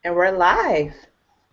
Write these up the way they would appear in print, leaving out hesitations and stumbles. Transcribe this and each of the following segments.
And we're live.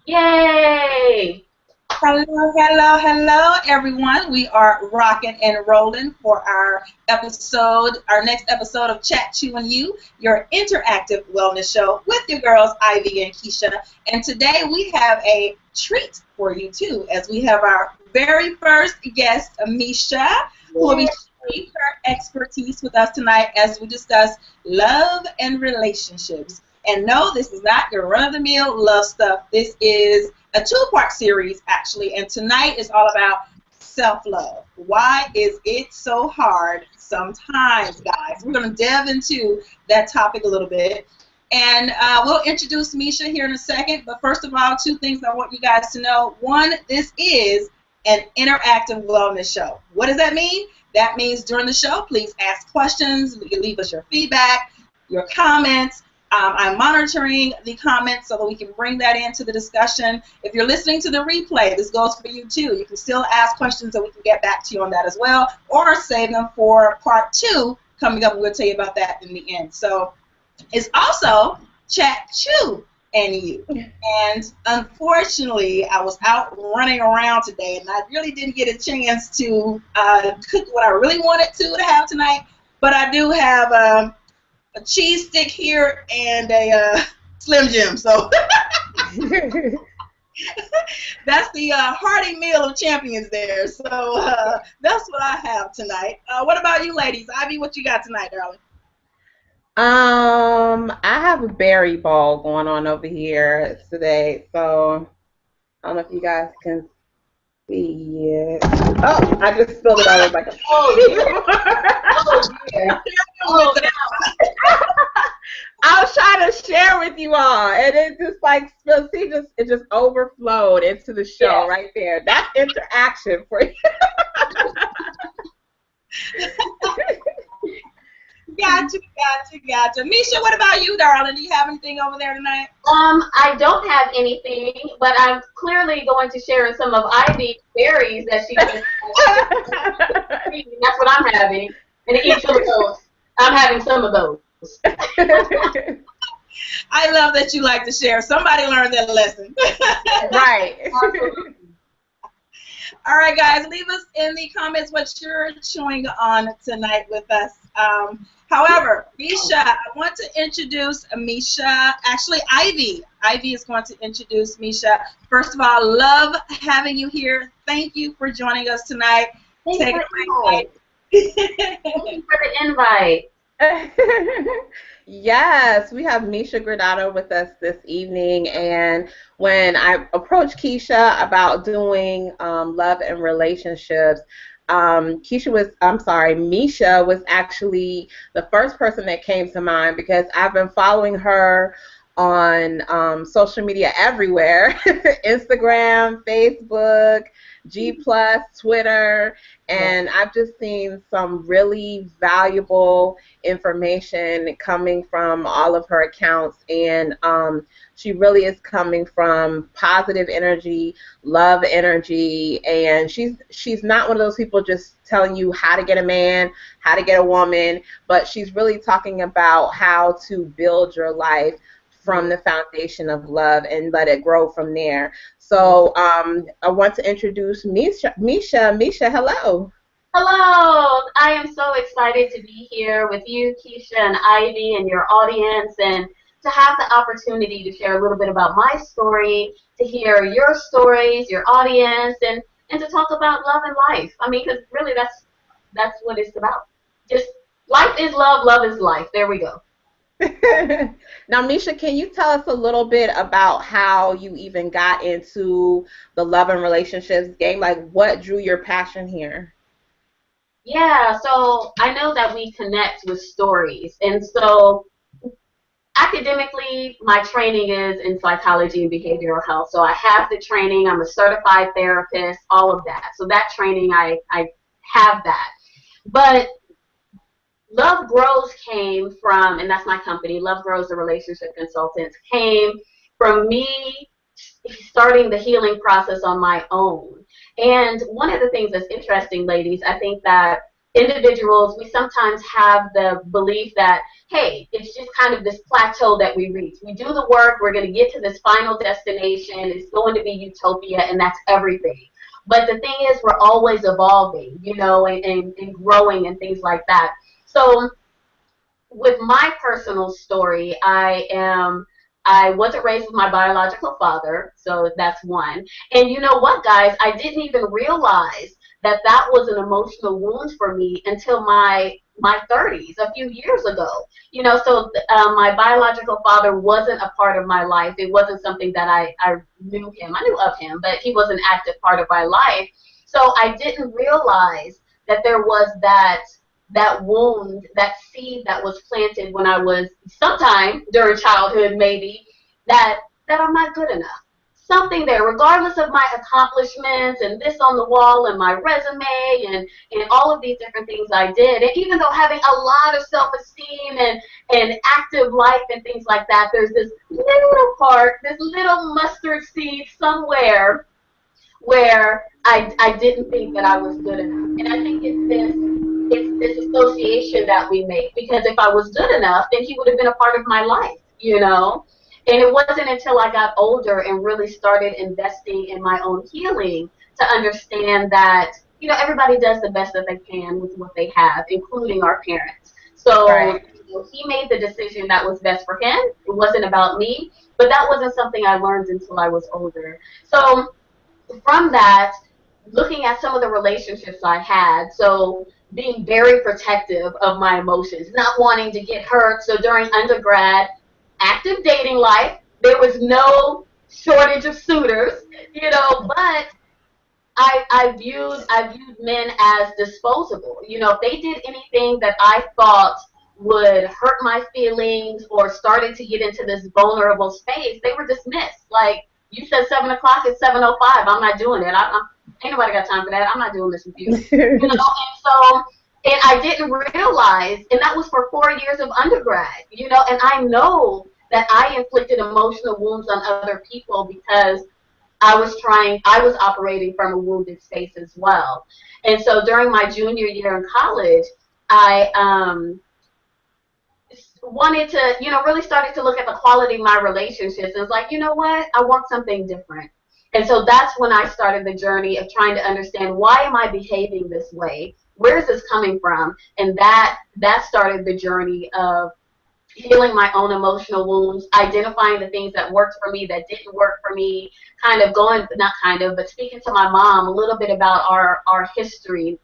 Yay! Hello, hello, hello, everyone. We are rocking and rolling for our episode, our next episode of Chat Chew and You, your interactive wellness show with your girls, Ivy and Keisha. And today we have a treat for you, too, as we have our very first guest, Misha, who will be sharing her expertise with us tonight as we discuss love and relationships. And no, this is not your run-of-the-mill love stuff. This is a two-part series, actually, and tonight is all about self-love. Why is it so hard sometimes, guys? We're going to delve into that topic a little bit, and we'll introduce Misha here in a second, but first of all, two things I want you guys to know. One, this is an interactive wellness show. What does that mean? That means during the show, please ask questions, you can leave us your feedback, your comments. I'm monitoring the comments so that we can bring that into the discussion. If you're listening to the replay, this goes for you too. You can still ask questions and we can get back to you on that as well, or save them for part 2 coming up. We'll tell you about that in the end. So it's also Chat Chew and You. And unfortunately, I was out running around today and I really didn't get a chance to cook what I really wanted to have tonight, but I do have a cheese stick here and a Slim Jim. So that's the hearty meal of champions there. So that's what I have tonight. What about you ladies? Ivy, what you got tonight, darling? I have a berry ball going on over here today, so I don't know if you guys can see it. Oh, I just spilled it all over my Oh, yeah. I was trying to share with you all, and it just like spilled. See, it just overflowed into the show right there. That's interaction for you. Gotcha. Misha, what about you, darling? Do you have anything over there tonight? I don't have anything, but I'm clearly going to share some of Ivy's berries that she just That's what I'm having. And each of those, I'm having some of those. I love that you like to share. Somebody learned that lesson. Right. All right, guys, leave us in the comments what you're chewing on tonight with us. However, Misha, I want to introduce Misha. Actually, Ivy. Ivy is going to introduce Misha. First of all, love having you here. Thank you for joining us tonight. Thank you for the invite. Yes, we have Misha Gradado with us this evening, and when I approached Keisha about doing love and relationships, Misha was actually the first person that came to mind because I've been following her on social media everywhere, Instagram, Facebook, G+, Twitter, and I've just seen some really valuable information coming from all of her accounts, and she really is coming from positive energy, love energy, and she's not one of those people just telling you how to get a man, how to get a woman, but she's really talking about how to build your life from the foundation of love and let it grow from there. So I want to introduce Misha. Misha, hello. Hello. I am so excited to be here with you, Keisha and Ivy, and your audience, and to have the opportunity to share a little bit about my story, to hear your stories, your audience, and to talk about love and life. I mean, because really that's what it's about. Just life is love, love is life. There we go. Now, Misha, can you tell us a little bit about how you even got into the love and relationships game? Like, what drew your passion here? Yeah, so I know that we connect with stories. And so academically, my training is in psychology and behavioral health. So I have the training. I'm a certified therapist, all of that. So that training, I have that. But Love Grows came from, and that's my company, Love Grows the Relationship Consultants, came from me starting the healing process on my own. And one of the things that's interesting, ladies, I think that individuals, we sometimes have the belief that, hey, it's just kind of this plateau that we reach. We do the work, we're going to get to this final destination, it's going to be utopia, and that's everything. But the thing is, we're always evolving, you know, and growing and things like that. So with my personal story, I wasn't raised with my biological father, so that's one. And you know what, guys? I didn't even realize that that was an emotional wound for me until my 30s, a few years ago. You know, so my biological father wasn't a part of my life. It wasn't something that I knew him. I knew of him, but he was an active part of my life. So I didn't realize that there was that wound, that seed that was planted when I was sometime during childhood, maybe, that I'm not good enough. Something there, regardless of my accomplishments and this on the wall and my resume and all of these different things I did. And even though having a lot of self-esteem and active life and things like that, there's this little part, this little mustard seed somewhere where I didn't think that I was good enough. And I think it's this association that we make, because if I was good enough, then he would have been a part of my life, you know? And it wasn't until I got older and really started investing in my own healing to understand that, you know, everybody does the best that they can with what they have, including our parents. So Right. you know, he made the decision that was best for him. It wasn't about me, but that wasn't something I learned until I was older. So from that, looking at some of the relationships I had, so being very protective of my emotions, not wanting to get hurt. So during undergrad, active dating life, there was no shortage of suitors, you know, but I viewed men as disposable. You know, if they did anything that I thought would hurt my feelings or started to get into this vulnerable space, they were dismissed. Like, you said 7 o'clock, it's 7:05. I'm not doing it. Ain't nobody got time for that. I'm not doing this with you. You know, and so, and I didn't realize, and that was for 4 years of undergrad, you know, and I know that I inflicted emotional wounds on other people because I was operating from a wounded space as well. And so during my junior year in college, I wanted to, you know, really started to look at the quality of my relationships and was like, you know what, I want something different. And so that's when I started the journey of trying to understand, why am I behaving this way? Where is this coming from? And that started the journey of healing my own emotional wounds, identifying the things that worked for me, that didn't work for me, kind of going, not kind of, but speaking to my mom a little bit about our history,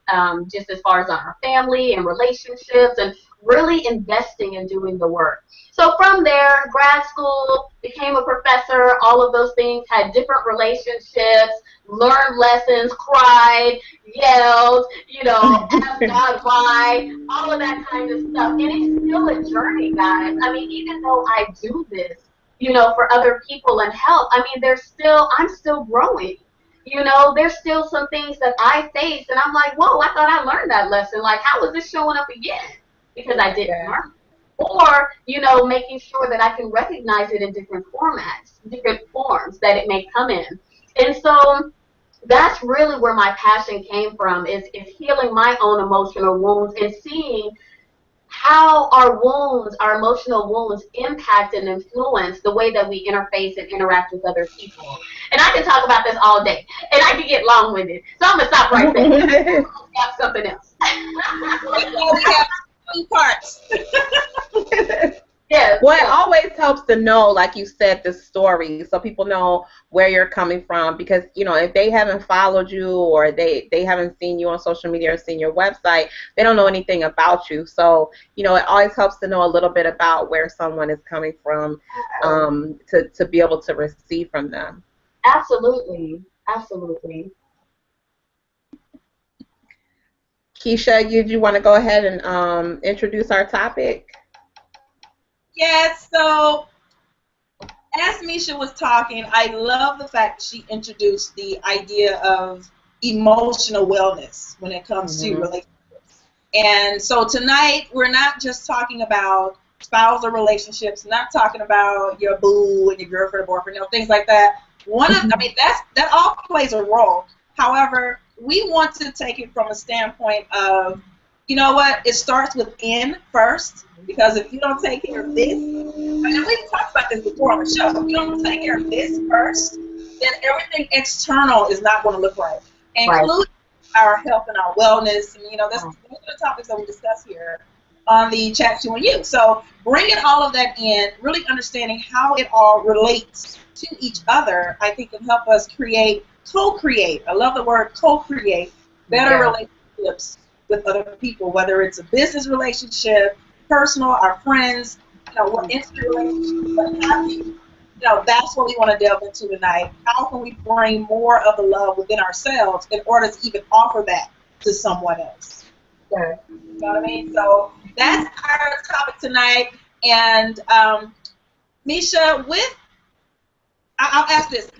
just as far as our family and relationships, and really investing in doing the work. So from there, grad school, became a professor, all of those things, had different relationships, learned lessons, cried, yelled, you know, asked God why, all of that kind of stuff. And it's still a journey, guys. I mean, even though I do this, you know, for other people and help, I mean, I'm still growing. You know, there's still some things that I face, and I'm like, whoa, I thought I learned that lesson. Like, how is this showing up again? Because I didn't learn. Or, you know, making sure that I can recognize it in different formats, different forms that it may come in. And so that's really where my passion came from, is healing my own emotional wounds and seeing how our wounds, our emotional wounds, impact and influence the way that we interface and interact with other people. And I can talk about this all day, and I can get long-winded. So I'm going to stop right there. Have something else. We have 2 parts. Yes. Well, it always helps to know, like you said, the story, so people know where you're coming from. Because, you know, if they haven't followed you, or they haven't seen you on social media or seen your website, they don't know anything about you. So, you know, it always helps to know a little bit about where someone is coming from, to be able to receive from them. Absolutely. Absolutely. Keisha, did you want to go ahead and introduce our topic? Yes, so as Misha was talking, I love the fact she introduced the idea of emotional wellness when it comes to relationships. And so tonight, we're not just talking about spousal relationships, not talking about your boo and your girlfriend or boyfriend, you know, things like that. That all plays a role. However, we want to take it from a standpoint of, you know what? It starts within first, because if you don't take care of this, and we've talked about this before on the show, if you don't take care of this first, then everything external is not going to look right, including our health and our wellness. And, those are the topics that we discuss here on the Chat to and You. So bringing all of that in, really understanding how it all relates to each other, I think can help us co-create. I love the word co-create, better relationships with other people, whether it's a business relationship, personal, our friends, what instant relationships, what have you. That's what we want to delve into tonight. How can we bring more of the love within ourselves in order to even offer that to someone else? Sure. You know what I mean? So that's our topic tonight. And Misha, I'll ask this: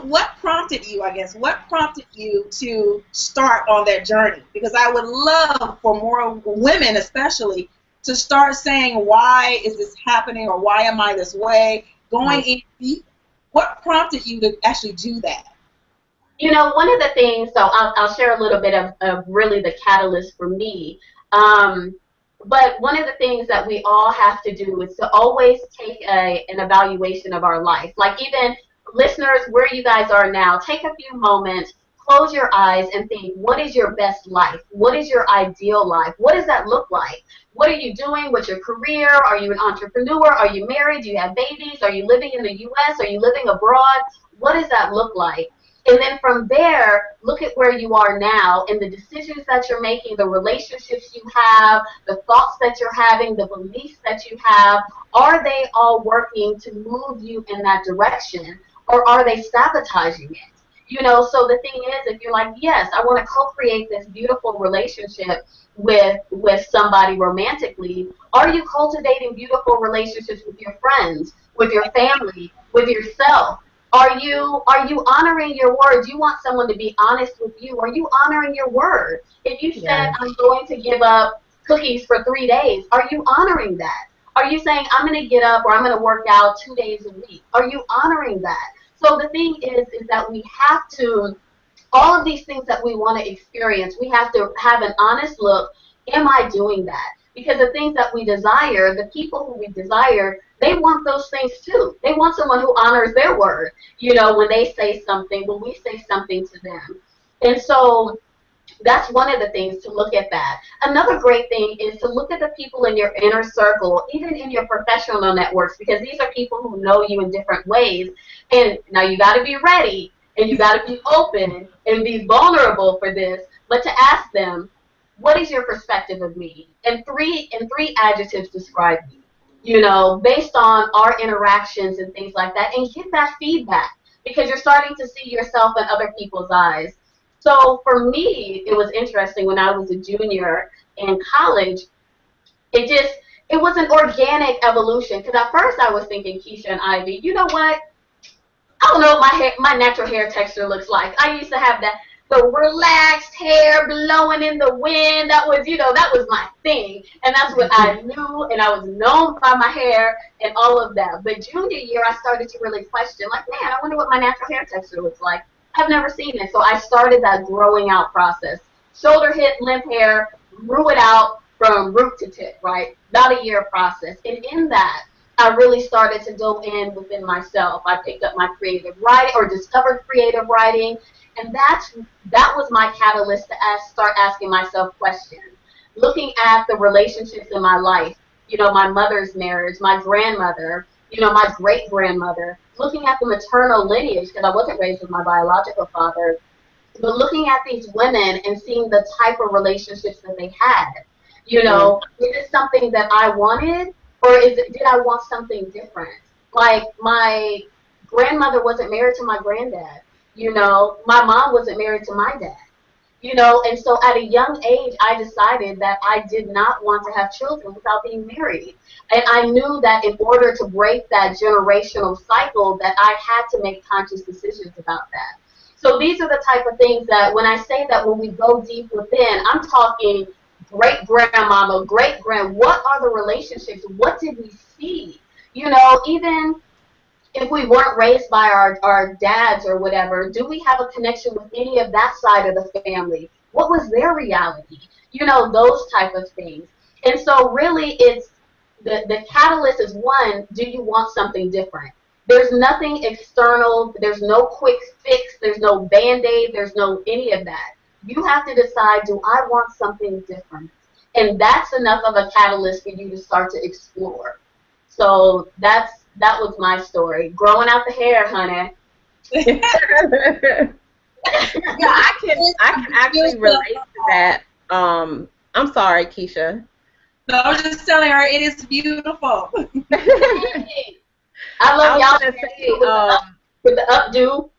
what prompted you? I guess what prompted you to start on that journey? Because I would love for more women, especially, to start saying, "Why is this happening?" or "Why am I this way?" Going in deep. What prompted you to actually do that? One of the things, so I'll share a little bit of really the catalyst for me. But one of the things that we all have to do is to always take an evaluation of our life. Like, even listeners, where you guys are now, take a few moments, close your eyes and think, what is your best life? What is your ideal life? What does that look like? What are you doing with your career? Are you an entrepreneur? Are you married? Do you have babies? Are you living in the U.S.? Are you living abroad? What does that look like? And then from there, look at where you are now and the decisions that you're making, the relationships you have, the thoughts that you're having, the beliefs that you have. Are they all working to move you in that direction, or are they sabotaging it? So the thing is, if you're like, yes, I want to co-create this beautiful relationship with somebody romantically, are you cultivating beautiful relationships with your friends, with your family, with yourself? Are you honoring your word? You want someone to be honest with you. Are you honoring your word? If you said, I'm going to give up cookies for 3 days, are you honoring that? Are you saying, I'm going to get up or I'm going to work out 2 days a week? Are you honoring that? So the thing is that we have to, all of these things that we want to experience, we have to have an honest look, am I doing that? Because the things that we desire, the people who we desire, they want those things too. They want someone who honors their word, when they say something, when we say something to them. And so that's one of the things, to look at that. Another great thing is to look at the people in your inner circle, even in your professional networks, because these are people who know you in different ways. And now you got to be ready, and you got to be open and be vulnerable for this, but to ask them, what is your perspective of me? And three adjectives describe me, based on our interactions and things like that, and get that feedback, because you're starting to see yourself in other people's eyes. So for me, it was interesting when I was a junior in college. It was an organic evolution, because at first I was thinking, Keisha and Ivy, you know what? I don't know what my natural hair texture looks like. I used to have the relaxed hair blowing in the wind. That was my thing. And that's what I knew, and I was known by my hair and all of that. But junior year, I started to really question, like, man, I wonder what my natural hair texture looks like. I've never seen it. So I started that growing out process. Shoulder hip, limp hair, grew it out from root to tip, right? About a year process. And in that, I really started to go in within myself. I picked up my creative writing, or discovered creative writing, and that was my catalyst to start asking myself questions. Looking at the relationships in my life, my mother's marriage, my grandmother, my great-grandmother, looking at the maternal lineage, because I wasn't raised with my biological father, but looking at these women and seeing the type of relationships that they had. Is it something that I wanted, or did I want something different? Like, my grandmother wasn't married to my granddad. My mom wasn't married to my dad. And so at a young age, I decided that I did not want to have children without being married. And I knew that in order to break that generational cycle, that I had to make conscious decisions about that. So these are the type of things that, when I say that when we go deep within, I'm talking great-grandmama, great-grand, what are the relationships? What did we see? Even if we weren't raised by our dads or whatever, do we have a connection with any of that side of the family? What was their reality? you know, those type of things. And so really it's the catalyst is one, do you want something different? There's nothing external, there's no quick fix, there's no band-aid, there's no any of that. You have to decide, do I want something different? And that's enough of a catalyst for you to start to explore. So that was my story. Growing out the hair, honey. Yeah, I can actually relate to that. I'm sorry, Keisha. No, I was just telling her it is beautiful. I love I was y'all gonna say, with the updo.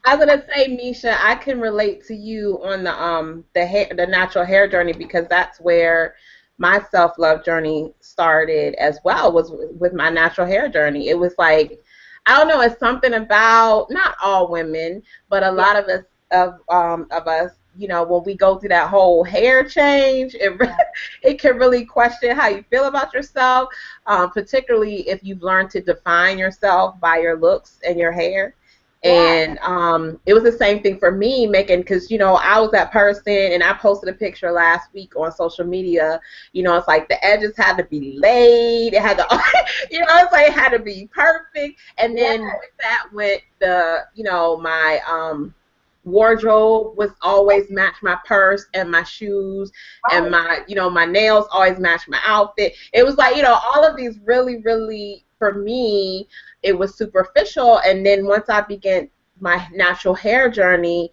I was gonna say, Misha, I can relate to you on the natural hair journey, because that's where my self-love journey started as well, was with my natural hair journey. It was like, I don't know, it's something about, not all women, but a lot of us of us, you know, when we go through that whole hair change, it can really question how you feel about yourself, particularly if you've learned to define yourself by your looks and your hair. And it was the same thing for me, making, because, you know, I was that person, and I posted a picture last week on social media. You know, it's like the edges had to be laid, it had to, you know, it's like it had to be perfect. And then with that went the, you know, my wardrobe was always match my purse and my shoes, and my, you know, my nails always match my outfit. It was like, you know, all of these really, really, for me, it was superficial. And then once I began my natural hair journey,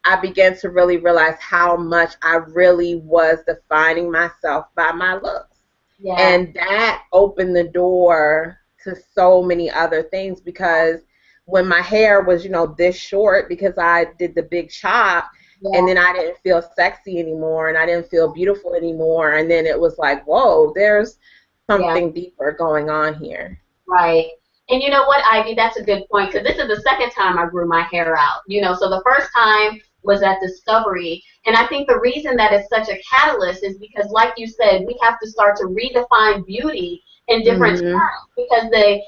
I began to really realize how much I really was defining myself by my looks. Yeah. And that opened the door to so many other things, because when my hair was, you know, this short, because I did the big chop, and then I didn't feel sexy anymore, and I didn't feel beautiful anymore, and then it was like, whoa, there's something deeper going on here. Right. And you know what, Ivy, that's a good point, because this is the second time I grew my hair out. You know, so the first time was at Discovery. And I think the reason that it's such a catalyst is because, like you said, we have to start to redefine beauty in different terms, because the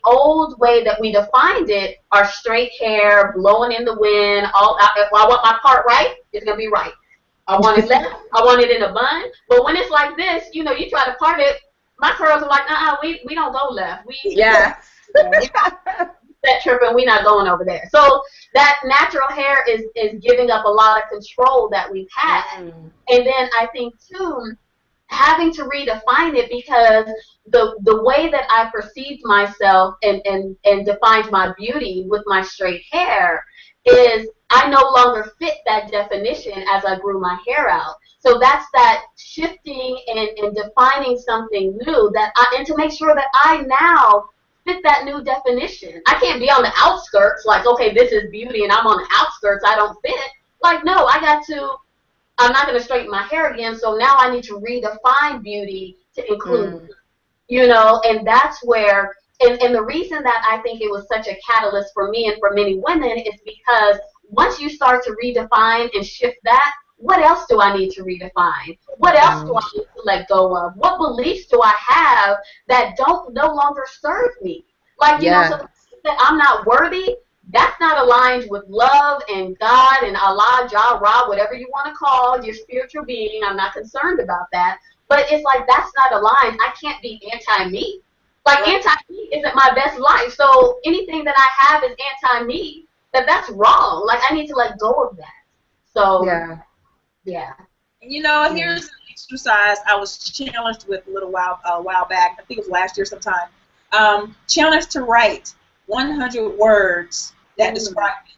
old way that we defined it are straight hair, blowing in the wind, all I want my part right, it's going to be right. I want it left, I want it in a bun. But when it's like this, you know, you try to part it, my curls are like, we don't go left. That tripping, we not going over there. So that natural hair is giving up a lot of control that we've had. And then I think too, having to redefine it, because the way that I perceived myself and defined my beauty with my straight hair is I no longer fit that definition as I grew my hair out. So that's that shifting and defining something new, and to make sure that I now fit that new definition. I can't be on the outskirts, like, okay, this is beauty, and I'm on the outskirts, I don't fit. Like, no, I'm not going to straighten my hair again, so now I need to redefine beauty to include, you know, and that's where, and the reason that I think it was such a catalyst for me and for many women is because once you start to redefine and shift that, what else do I need to redefine? What else do I need to let go of? What beliefs do I have that no longer serve me? Like, you know, so that I'm not worthy, that's not aligned with love and God and Allah, Jah, Ra, whatever you want to call your spiritual being. I'm not concerned about that. But it's like, that's not aligned. I can't be anti-me. Like, anti-me isn't my best life. So anything that I have is anti-me, that's wrong. Like, I need to let go of that. So, yeah. And you know, here's an exercise I was challenged with a while back. I think it was last year sometime. Challenged to write 100 words that describe me.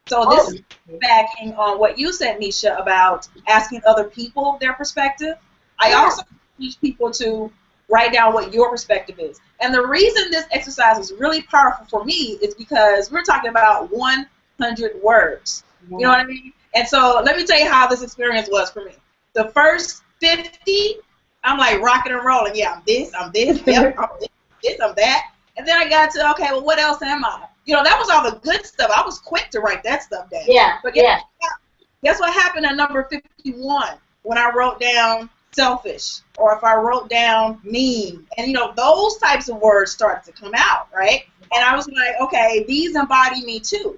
So this is backing on what you said, Nisha, about asking other people their perspective. I also teach people to write down what your perspective is. And the reason this exercise is really powerful for me is because we're talking about 100 words. You know what I mean? And so let me tell you how this experience was for me. The first 50, I'm like rocking and rolling. Yeah, I'm this, yep, I'm this, I'm that. And then I got to, okay, well, what else am I? You know, that was all the good stuff. I was quick to write that stuff down. But guess what happened at number 51 when I wrote down selfish, or if I wrote down mean? And, you know, those types of words started to come out, right? And I was like, okay, these embody me too.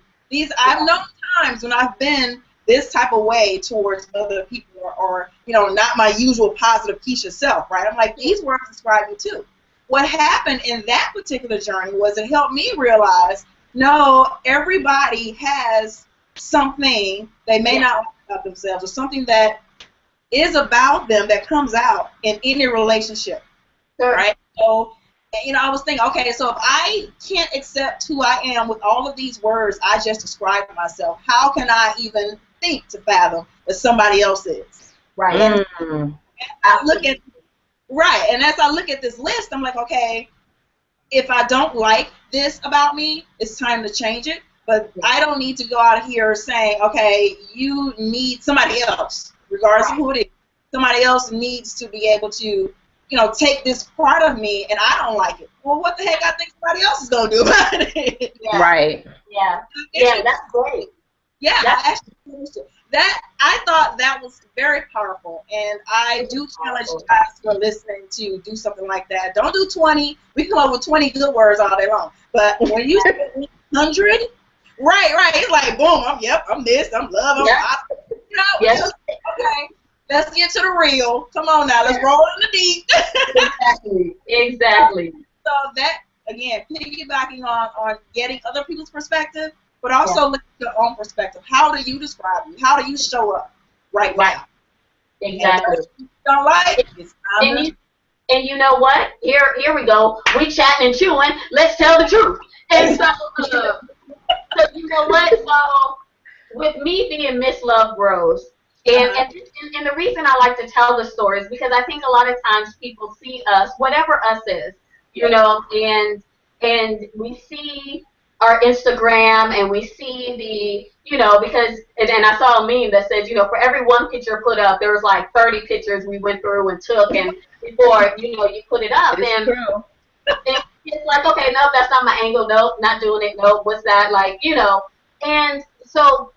I've known times when I've been this type of way towards other people, or you know, not my usual positive Keisha self, right? I'm like, these words describe me too. What happened in that particular journey was it helped me realize, no, everybody has something they may not like about themselves, or something that is about them that comes out in any relationship, right? So, you know, I was thinking, okay, so if I can't accept who I am with all of these words I just described myself, how can I even think to fathom that somebody else is? Right. And I look at and as I look at this list, I'm like, okay, if I don't like this about me, it's time to change it. But I don't need to go out here saying, okay, you need somebody else, regardless of who it is. Somebody else needs to be able to, you know, take this part of me, and I don't like it. Well, what the heck I think somebody else is going to do about it? Yeah. Right. Yeah. Yeah, that's great. Yeah, I actually finished it. That, I thought that was very powerful, and I do challenge you guys who are listening to do something like that. Don't do 20. We can come up with 20 good words all day long. But when you say 100, right, it's like, boom, I'm this, I'm love, I'm you know, okay, let's get to the real. Come on now, let's roll in the deep. Exactly. So that, again, piggybacking on getting other people's perspective, but also look at your own perspective. How do you describe you? How do you show up right now? Exactly. And if you don't like it, it's time and you know what? Here we go. We chatting and chewing. Let's tell the truth. And so you know what? So with me being Miss Love Grows, and the reason I like to tell the story is because I think a lot of times people see us, whatever us is, you know, and we see our Instagram, and we see the, you know, because, and I saw a meme that says, you know, for every one picture put up, there was like 30 pictures we went through and took, and before, you know, you put it up. And it's like, okay, no, that's not my angle, no, not doing it, no, what's that, like, you know. And so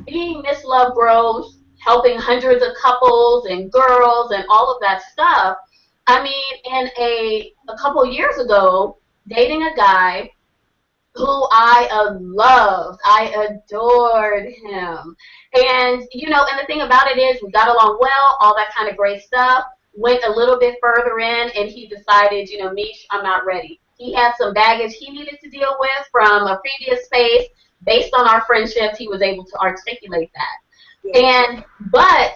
being Miss Love Grows, helping hundreds of couples and girls and all of that stuff, I mean, and a couple years ago, dating a guy who I loved. I adored him. And, you know, and the thing about it is we got along well, all that kind of great stuff. Went a little bit further in, and he decided, you know, Mish, I'm not ready. He had some baggage he needed to deal with from a previous space. Based on our friendship, he was able to articulate that. But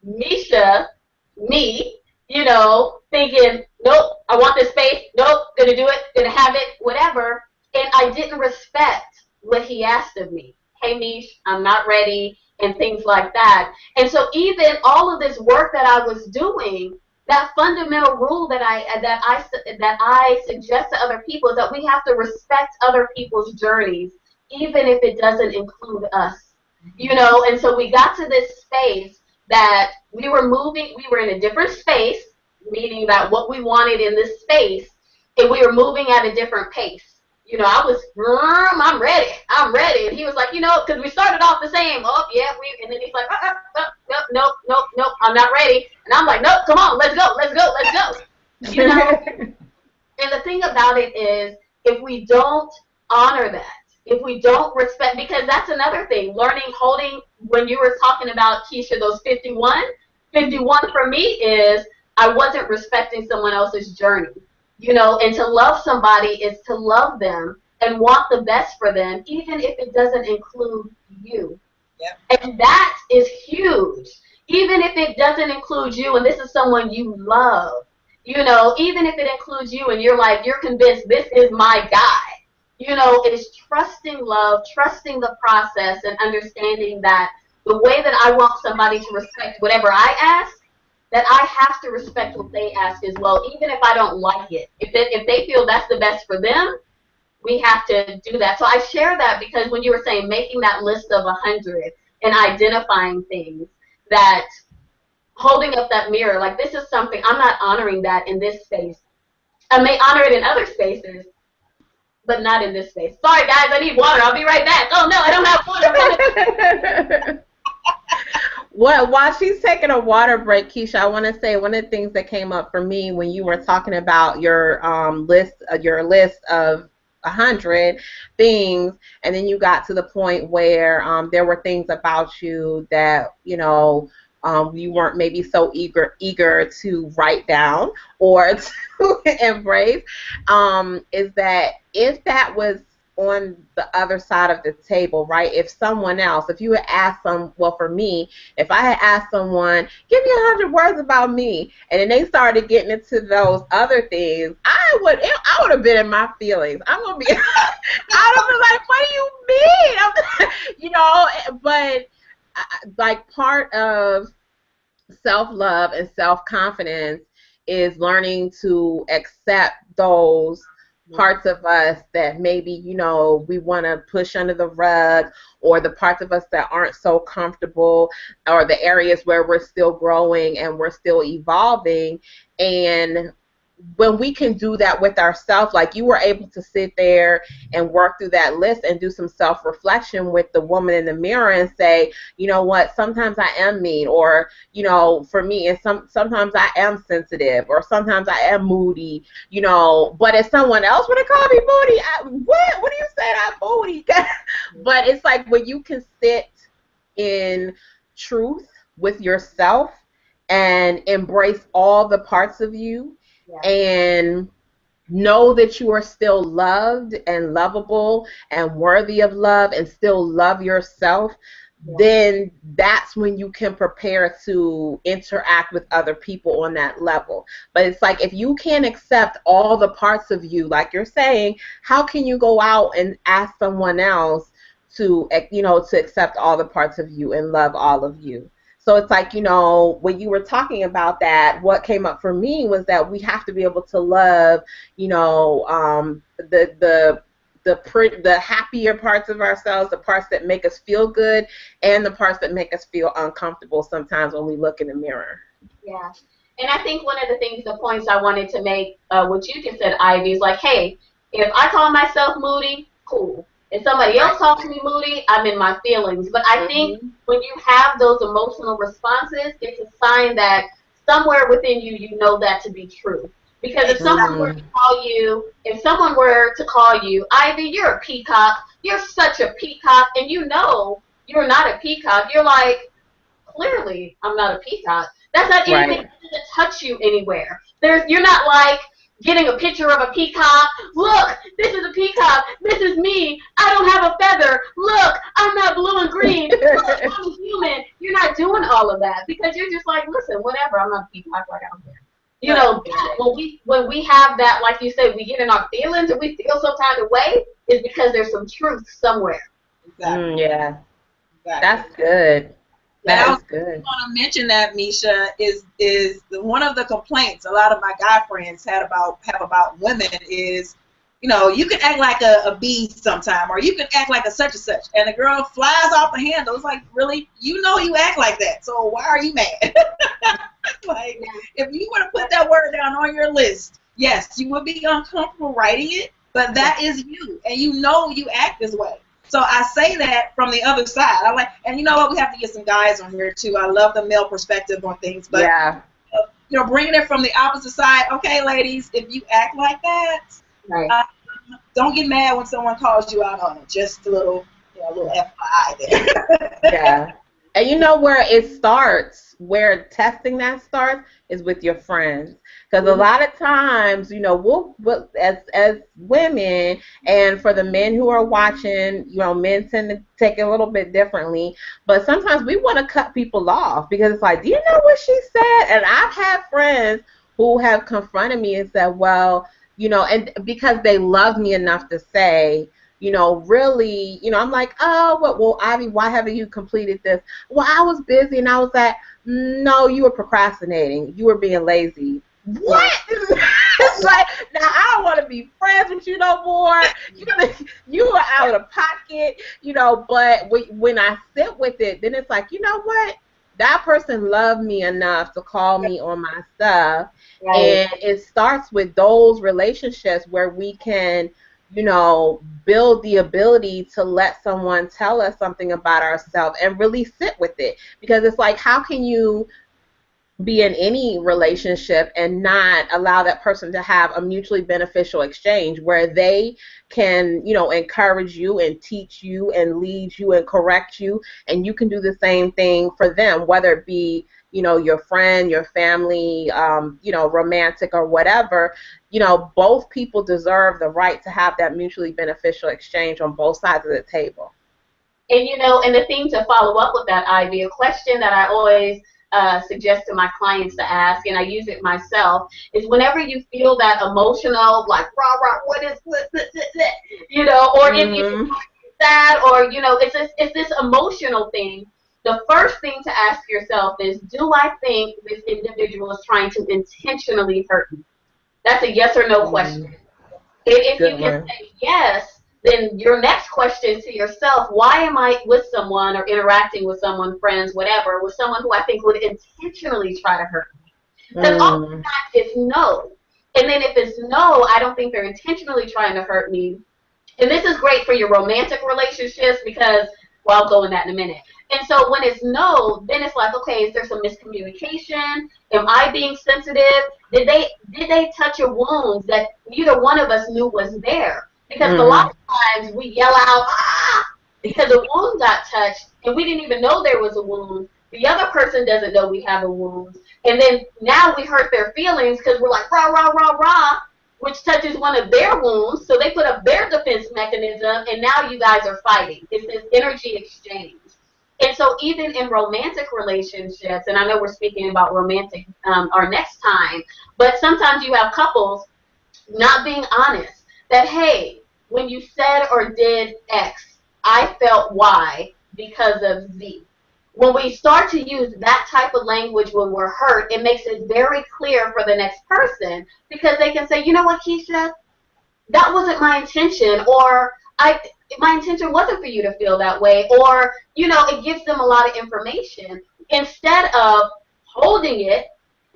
Misha, me, you know, thinking, nope, I want this space, nope, gonna do it, gonna have it, whatever. And I didn't respect what he asked of me. Hey, Mish, I'm not ready, and things like that. And so even all of this work that I was doing, that fundamental rule that I suggest to other people is that we have to respect other people's journeys, even if it doesn't include us. You know, and so we got to this space that we were in a different space, meaning that what we wanted in this space, and we were moving at a different pace. You know, I was, I'm ready. And he was like, you know, because we started off the same. Oh, yeah, and then he's like, nope, I'm not ready. And I'm like, nope, come on, let's go. You know, and the thing about it is, if we don't honor that, if we don't respect, because that's another thing, holding, when you were talking about, Keisha, those 51 for me is, I wasn't respecting someone else's journey. You know, and to love somebody is to love them and want the best for them, even if it doesn't include you. Yep. And that is huge. Even if it doesn't include you, and this is someone you love, you know, even if it includes you and you're like, you're convinced this is my guy, you know, it is trusting love, trusting the process, and understanding that the way that I want somebody to respect whatever I ask, that I have to respect what they ask as well, even if I don't like it. If they feel that's the best for them, we have to do that. So I share that because when you were saying making that list of 100 and identifying things, that holding up that mirror, like this is something, I'm not honoring that in this space. I may honor it in other spaces, but not in this space. Sorry, guys, I need water. I'll be right back. Oh, no, I don't have water. Well, while she's taking a water break, Keisha, I want to say one of the things that came up for me when you were talking about your list of 100 things, and then you got to the point where there were things about you that, you weren't maybe so eager to write down or to embrace, is that if that was on the other side of the table, right? If someone else, if you had asked well, for me, if I had asked someone, give me 100 words about me, and then they started getting into those other things, I would have been in my feelings. I'm gonna be, I would be like, what do you mean? But like part of self-love and self-confidence is learning to accept those parts of us that maybe, we want to push under the rug, or the parts of us that aren't so comfortable, or the areas where we're still growing and we're still evolving. And when we can do that with ourselves, like you were able to sit there and work through that list and do some self-reflection with the woman in the mirror and say, you know what, sometimes I am mean, or, for me, and sometimes I am sensitive, or sometimes I am moody, but if someone else would have called me moody, what do you say I'm moody? But it's like when you can sit in truth with yourself and embrace all the parts of you, and know that you are still loved and lovable and worthy of love, and still love yourself, then that's when you can prepare to interact with other people on that level. But it's like if you can't accept all the parts of you, like you're saying, how can you go out and ask someone else to accept all the parts of you and love all of you? So it's like, when you were talking about that, what came up for me was that we have to be able to love, the happier parts of ourselves, the parts that make us feel good, and the parts that make us feel uncomfortable sometimes when we look in the mirror. Yeah. And I think one of the points I wanted to make, what you just said, Ivy, is like, hey, if I call myself moody, cool. If somebody else calls me moody, I'm in my feelings. But I think when you have those emotional responses, it's a sign that somewhere within you, you know that to be true. Because if someone were to call you, Ivy, you're a peacock, you're such a peacock, and you know you're not a peacock, you're like, clearly I'm not a peacock. That's not anything that doesn't touch you anywhere. You're not like getting a picture of a peacock. Look, this is a peacock. This is me. I don't have a feather. Look, I'm not blue and green. Look, I'm a human. You're not doing all of that because you're just like, listen, whatever. I'm not a peacock. Like, I don't care. When we have that, like you said, we get in our feelings and we feel some kind of way, is because there's some truth somewhere. Exactly. Yeah. Exactly. That's good. That's good. I want to mention that, Misha, is one of the complaints a lot of my guy friends have about women is, you can act like a bee sometime, or you can act like a such and such, and the girl flies off the handle. It's like, really, you act like that, so why are you mad? Like, if you were to put that word down on your list, yes, you would be uncomfortable writing it, but that is you, and you act this way. So I say that from the other side. And you know what? We have to get some guys on here too. I love the male perspective on things, but bringing it from the opposite side. Okay, ladies, if you act like that, don't get mad when someone calls you out on it. Just a little FYI there. Yeah. And you know where it starts, where testing that starts, is with your friends. Because a lot of times, we'll as women, and for the men who are watching, men tend to take it a little bit differently. But sometimes we want to cut people off because it's like, do you know what she said? And I've had friends who have confronted me and said, well, and because they love me enough to say, really, I'm like, oh, well, Ivy, why haven't you completed this? Well, I was busy, and I was like, no, you were procrastinating. You were being lazy. What? It's like, now I don't want to be friends with you no more. You are out of pocket, but when I sit with it, then it's like, you know what? That person loved me enough to call me on my stuff. Right. And it starts with those relationships where we can, build the ability to let someone tell us something about ourselves and really sit with it. Because it's like, how can you be in any relationship and not allow that person to have a mutually beneficial exchange where they can, encourage you and teach you and lead you and correct you, and you can do the same thing for them, whether it be, your friend, your family, romantic or whatever. Both people deserve the right to have that mutually beneficial exchange on both sides of the table. And and the thing to follow up with that, Ivy, a question that I always suggest to my clients to ask, and I use it myself, is whenever you feel that emotional, like rah rah, what is this, or if you're sad, or it's this emotional thing. The first thing to ask yourself is, do I think this individual is trying to intentionally hurt me? That's a yes or no question. If you can say yes, then your next question to yourself, why am I with someone or interacting with someone, friends, whatever, with someone who I think would intentionally try to hurt me? Because oftentimes it's no. And then if it's no, I don't think they're intentionally trying to hurt me. And this is great for your romantic relationships because, well, I'll go in that in a minute. And so when it's no, then it's like, okay, is there some miscommunication? Am I being sensitive? Did they touch your wounds that neither one of us knew was there? Because a lot of times we yell out, ah, because a wound got touched, and we didn't even know there was a wound. The other person doesn't know we have a wound. And then now we hurt their feelings because we're like, rah, rah, rah, rah, which touches one of their wounds. So they put up their defense mechanism, and now you guys are fighting. It's this energy exchange. And so even in romantic relationships, and I know we're speaking about romantic our next time, but sometimes you have couples not being honest that, hey, when you said or did X, I felt Y because of Z. When we start to use that type of language when we're hurt, it makes it very clear for the next person because they can say, you know what, Keisha, that wasn't my intention, or my intention wasn't for you to feel that way, or, it gives them a lot of information instead of holding it,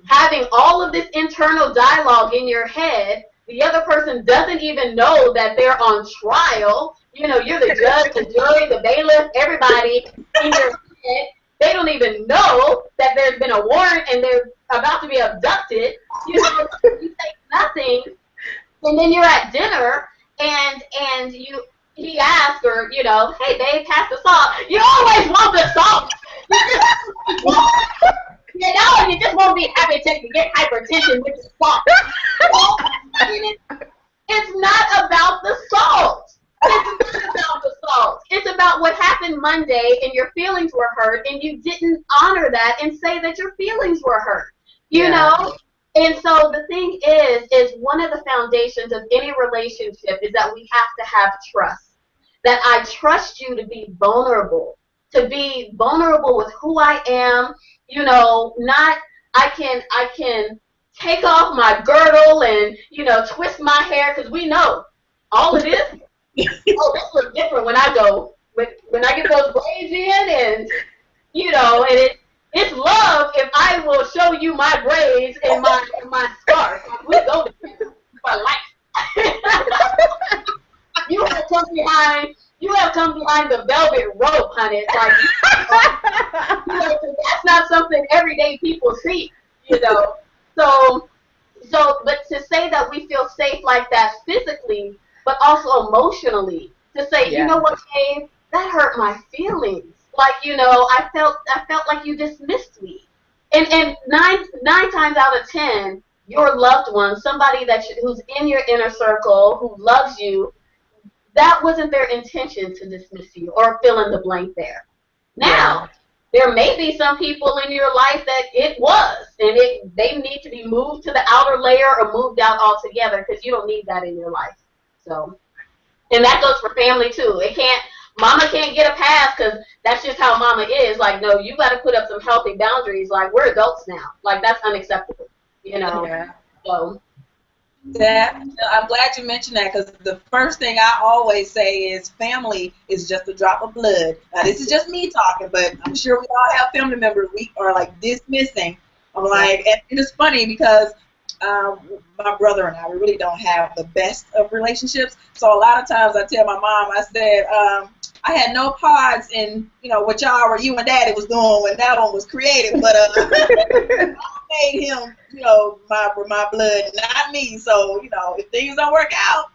having all of this internal dialogue in your head. The other person doesn't even know that they're on trial. You're the judge, the jury, the bailiff, everybody in your head. They don't even know that there's been a warrant and they're about to be abducted. You say nothing, and then you're at dinner and he asks, or hey babe, pass the salt. You always want the salt. You just won't be happy to get hypertension with the salt. It's not about the salt. It's not about the salt. It's about what happened Monday and your feelings were hurt and you didn't honor that and say that your feelings were hurt. You know? And so the thing is one of the foundations of any relationship is that we have to have trust. That I trust you to be vulnerable with who I am, not I can take off my girdle and, twist my hair, because we know all it is. Oh, this looks different when I get those braids in, and, and it's love if I will show you my braids and my scarf. We go together for life. You have come behind the velvet rope, honey. It's like, that's not something everyday people see, So, but to say that we feel safe like that physically, but also emotionally, to say, you know what, Dave, that hurt my feelings. Like, I felt like you dismissed me. And nine times out of 10, your loved one, somebody who's in your inner circle, who loves you, that wasn't their intention to dismiss you or fill in the blank there. Now, there may be some people in your life that it was, and they need to be moved to the outer layer or moved out altogether, because you don't need that in your life. So, and that goes for family too. Mama can't get a pass because that's just how mama is. Like, no, you got to put up some healthy boundaries. Like, we're adults now. Like, that's unacceptable. Yeah. So. I'm glad you mentioned that, because the first thing I always say is family is just a drop of blood. Now, this is just me talking, but I'm sure we all have family members we are like dismissing. I'm like, and it's funny because my brother and I, we really don't have the best of relationships. So a lot of times I tell my mom, I said, I I had no parts in, what y'all or you and Daddy was doing when that one was created, but I made him, my blood, not me. So, if things don't work out,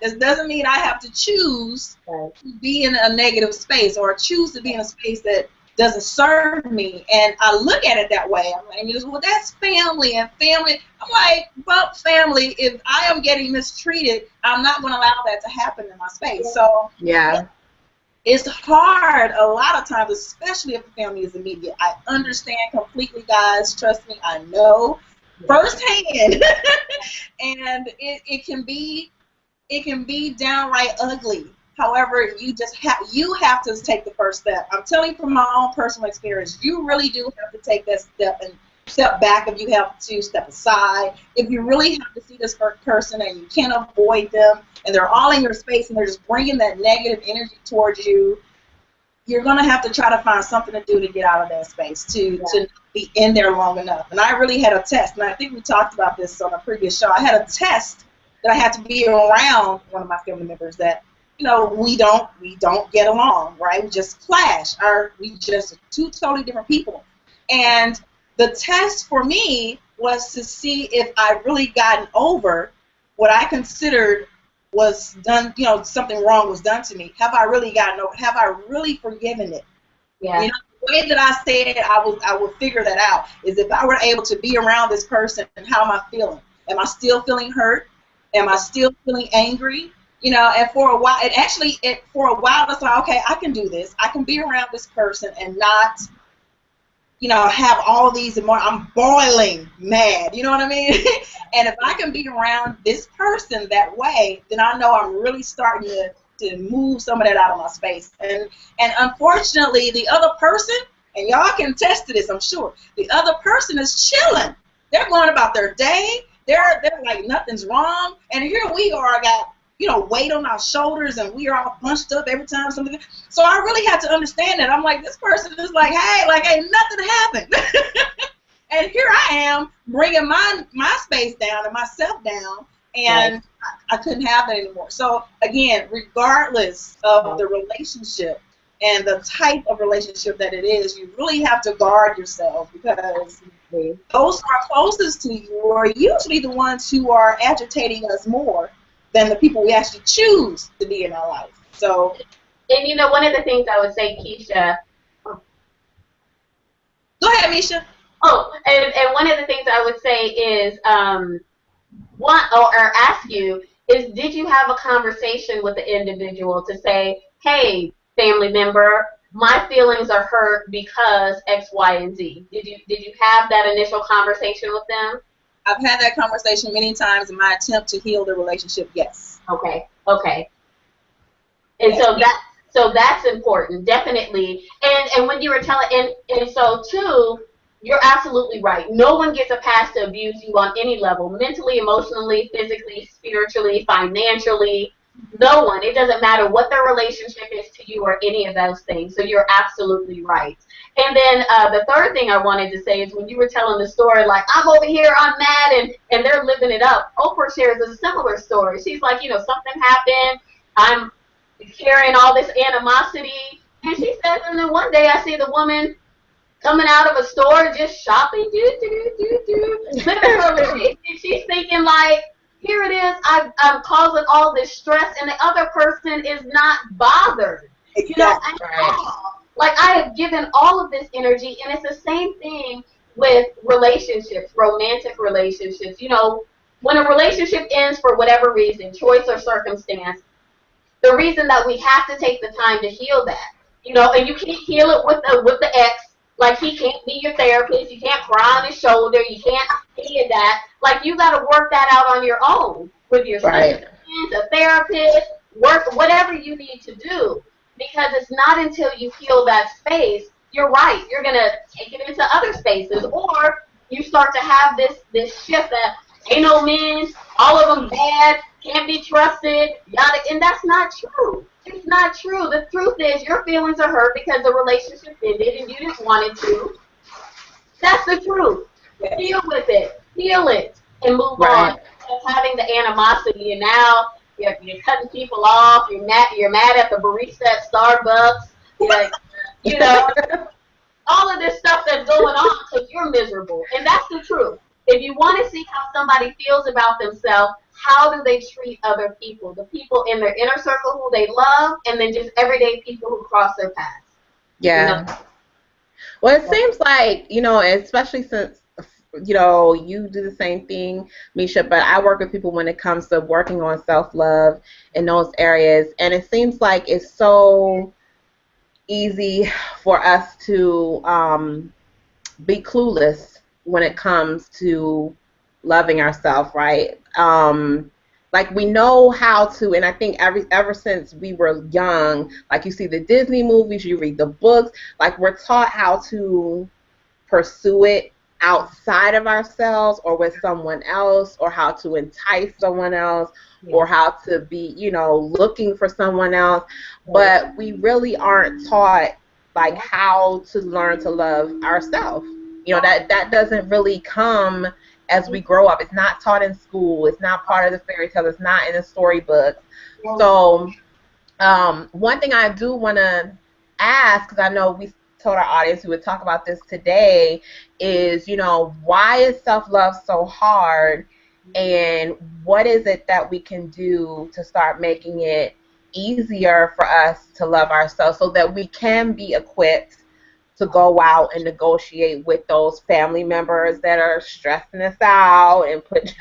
this doesn't mean I have to choose to be in a negative space or choose to be in a space that doesn't serve me. And I look at it that way. I'm like, well, that's family and family. I'm like, well, family, if I am getting mistreated, I'm not going to allow that to happen in my space. So yeah, it's hard a lot of times, especially if the family is immediate. I understand completely, guys. Trust me, I know firsthand. And it can be downright ugly. However, you have to take the first step. I'm telling you from my own personal experience, you really do have to take that step and step back if you have to, step aside. If you really have to see this person and you can't avoid them and they're all in your space and they're just bringing that negative energy towards you, you're going to have to try to find something to do to get out of that space, to be in there long enough. And I really had a test, and I think we talked about this on a previous show. I had a test that I had to be around one of my family members that, we don't get along, right? We just clash. We just two totally different people. And the test for me was to see if I really gotten over what I considered was done, something wrong was done to me. Have I really gotten over? Have I really forgiven it? Yeah. The way that I said I will figure that out is if I were able to be around this person, and how am I feeling? Am I still feeling hurt? Am I still feeling angry? And for a while, for a while, it's like, okay, I can do this. I can be around this person and not, have all these emotions. I'm boiling mad. You know what I mean? And if I can be around this person that way, then I know I'm really starting to move some of that out of my space. And unfortunately, the other person, and y'all can attest to this, I'm sure, the other person is chilling. They're going about their day. They're like nothing's wrong. And here we are, got weight on our shoulders, and we are all bunched up every time something. So I really had to understand that. I'm like, this person is like, hey, ain't nothing happened. And here I am bringing my space down and myself down, and I couldn't have that anymore. So again, regardless of the relationship and the type of relationship that it is, you really have to guard yourself, because those who are closest to you are usually the ones who are agitating us more than the people we actually choose to be in our life. So, and one of the things I would say, Keisha. Go ahead, Misha. Oh, and one of the things I would say is, or ask you is, did you have a conversation with the individual to say, hey, family member, my feelings are hurt because X, Y, and Z? Did you have that initial conversation with them? I've had that conversation many times in my attempt to heal the relationship, yes. Okay. And yes. so that's important, definitely. And when you were telling, and so too, you're absolutely right. No one gets a pass to abuse you on any level, mentally, emotionally, physically, spiritually, financially. No one. It doesn't matter what their relationship is to you or any of those things. So you're absolutely right. And then the third thing I wanted to say is, when you were telling the story, like, I'm over here, I'm mad, and they're living it up. Oprah shares a similar story. She's like, something happened. I'm carrying all this animosity. And she says, and then one day I see the woman coming out of a store just shopping, literally. And she's thinking, like, here it is, I'm causing all this stress, and the other person is not bothered. Exactly. At all. Like, I have given all of this energy, and it's the same thing with relationships, romantic relationships. When a relationship ends for whatever reason, choice or circumstance, the reason that we have to take the time to heal that, and you can't heal it with the ex. Like, he can't be your therapist. You can't cry on his shoulder. You can't any of that. Like, you got to work that out on your own with your friends, a therapist, work whatever you need to do. Because it's not until you heal that space, you're right, you're going to take it into other spaces. Or you start to have this shift that ain't no men, all of them bad, can't be trusted, and that's not true. It's not true. The truth is, your feelings are hurt because the relationship ended and you didn't want it to. That's the truth. Deal with it. Heal it. And move on. Instead of having the animosity, and now you're cutting people off. You're mad at the barista at Starbucks. You're, you know, all of this stuff that's going on because you're miserable. And that's the truth. If you want to see how somebody feels about themselves, how do they treat other people? The people in their inner circle who they love, and then just everyday people who cross their paths. You know? Yeah. Well, it seems like, especially since, you do the same thing, Misha, but I work with people when it comes to working on self-love in those areas. And it seems like it's so easy for us to be clueless when it comes to loving ourselves, right? Like we know how to, and I think ever since we were young, like you see the Disney movies, you read the books, like we're taught how to pursue it outside of ourselves or with someone else, or how to entice someone else, or how to be, looking for someone else. But we really aren't taught like how to learn to love ourselves. That doesn't really come as we grow up. It's not taught in school. It's not part of the fairy tale. It's not in the storybook. So one thing I do want to ask, because I know we told our audience we would talk about this today, is, why is self-love so hard, and what is it that we can do to start making it easier for us to love ourselves so that we can be equipped to go out and negotiate with those family members that are stressing us out and put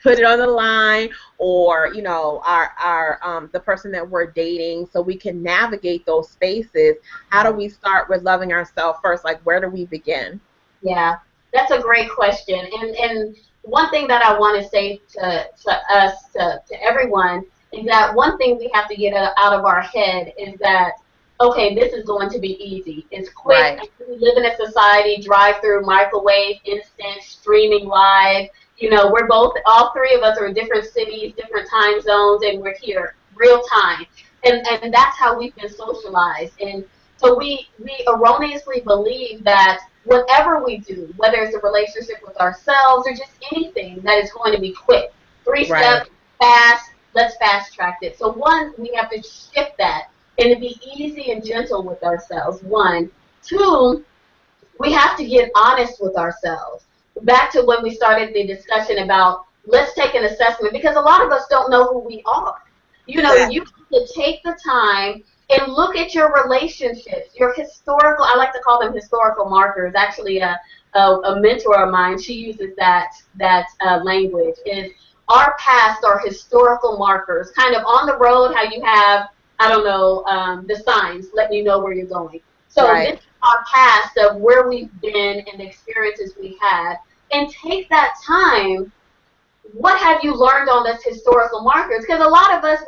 it on the line, or our the person that we're dating, so we can navigate those spaces. How do we start with loving ourselves first? Like, where do we begin? Yeah, that's a great question. And one thing that I want to say to us, to everyone, is that one thing we have to get out of our head is that, okay, this is going to be easy. It's quick. Right. We live in a society, drive-through, microwave, instant, streaming live. All three of us are in different cities, different time zones, and we're here, real time. And that's how we've been socialized. And so we erroneously believe that whatever we do, whether it's a relationship with ourselves or just anything, that is going to be quick. Three steps, fast, let's fast track it. So one, we have to shift that and to be easy and gentle with ourselves, one. Two, we have to get honest with ourselves. Back to when we started the discussion about, let's take an assessment, because a lot of us don't know who we are. You have to take the time and look at your relationships, your historical, I like to call them historical markers. Actually, a mentor of mine, she uses that language, is our past are historical markers, kind of on the road, how you have, I don't know, the signs letting you know where you're going. So this is our past of where we've been and the experiences we had. And take that time, what have you learned on those historical markers? Because a lot of us,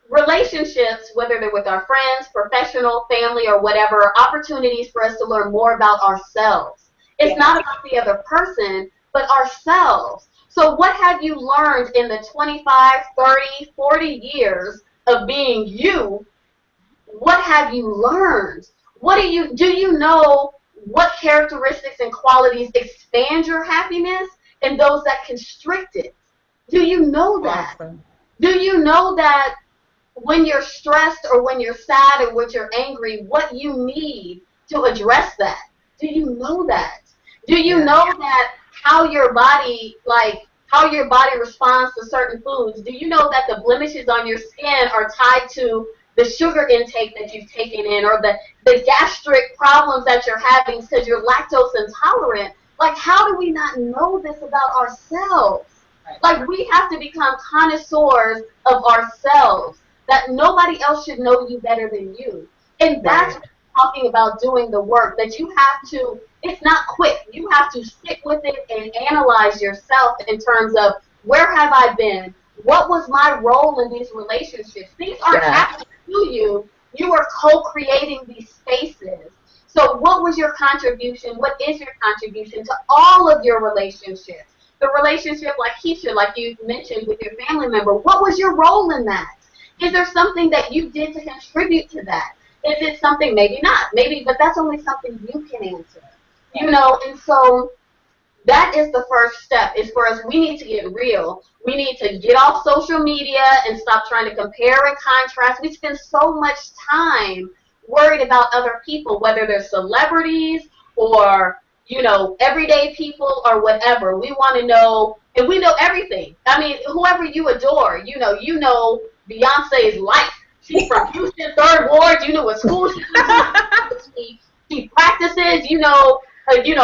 relationships, whether they're with our friends, professional, family, or whatever, are opportunities for us to learn more about ourselves. It's not about the other person, but ourselves. So what have you learned in the 25, 30, 40 years of being you? What have you learned? Do you know what characteristics and qualities expand your happiness and those that constrict it? Do you know that? Awesome. Do you know that when you're stressed or when you're sad or when you're angry, what you need to address that? Do you know that? Do you know that how your body responds to certain foods? Do you know that the blemishes on your skin are tied to the sugar intake that you've taken in, or the gastric problems that you're having because you're lactose intolerant? Like, how do we not know this about ourselves? Like, we have to become connoisseurs of ourselves, that nobody else should know you better than you. And that's what I'm talking about, doing the work, that you have to, it's not quick. You have to stick with it and analyze yourself in terms of, where have I been? What was my role in these relationships? These aren't happening to you. You are co-creating these spaces. So what was your contribution? What is your contribution to all of your relationships? The relationship, like Keisha, like you mentioned with your family member, what was your role in that? Is there something that you did to contribute to that? Is it something, maybe not, maybe, but that's only something you can answer. And so That is the first step. Is for us, we need to get real. We need to get off social media and stop trying to compare and contrast. We spend so much time worried about other people, whether they're celebrities or, you know, everyday people or whatever. We want to know, and we know everything. I mean, whoever you adore, you know Beyonce's life. She's from Houston, 3rd Ward. You know what school she practices.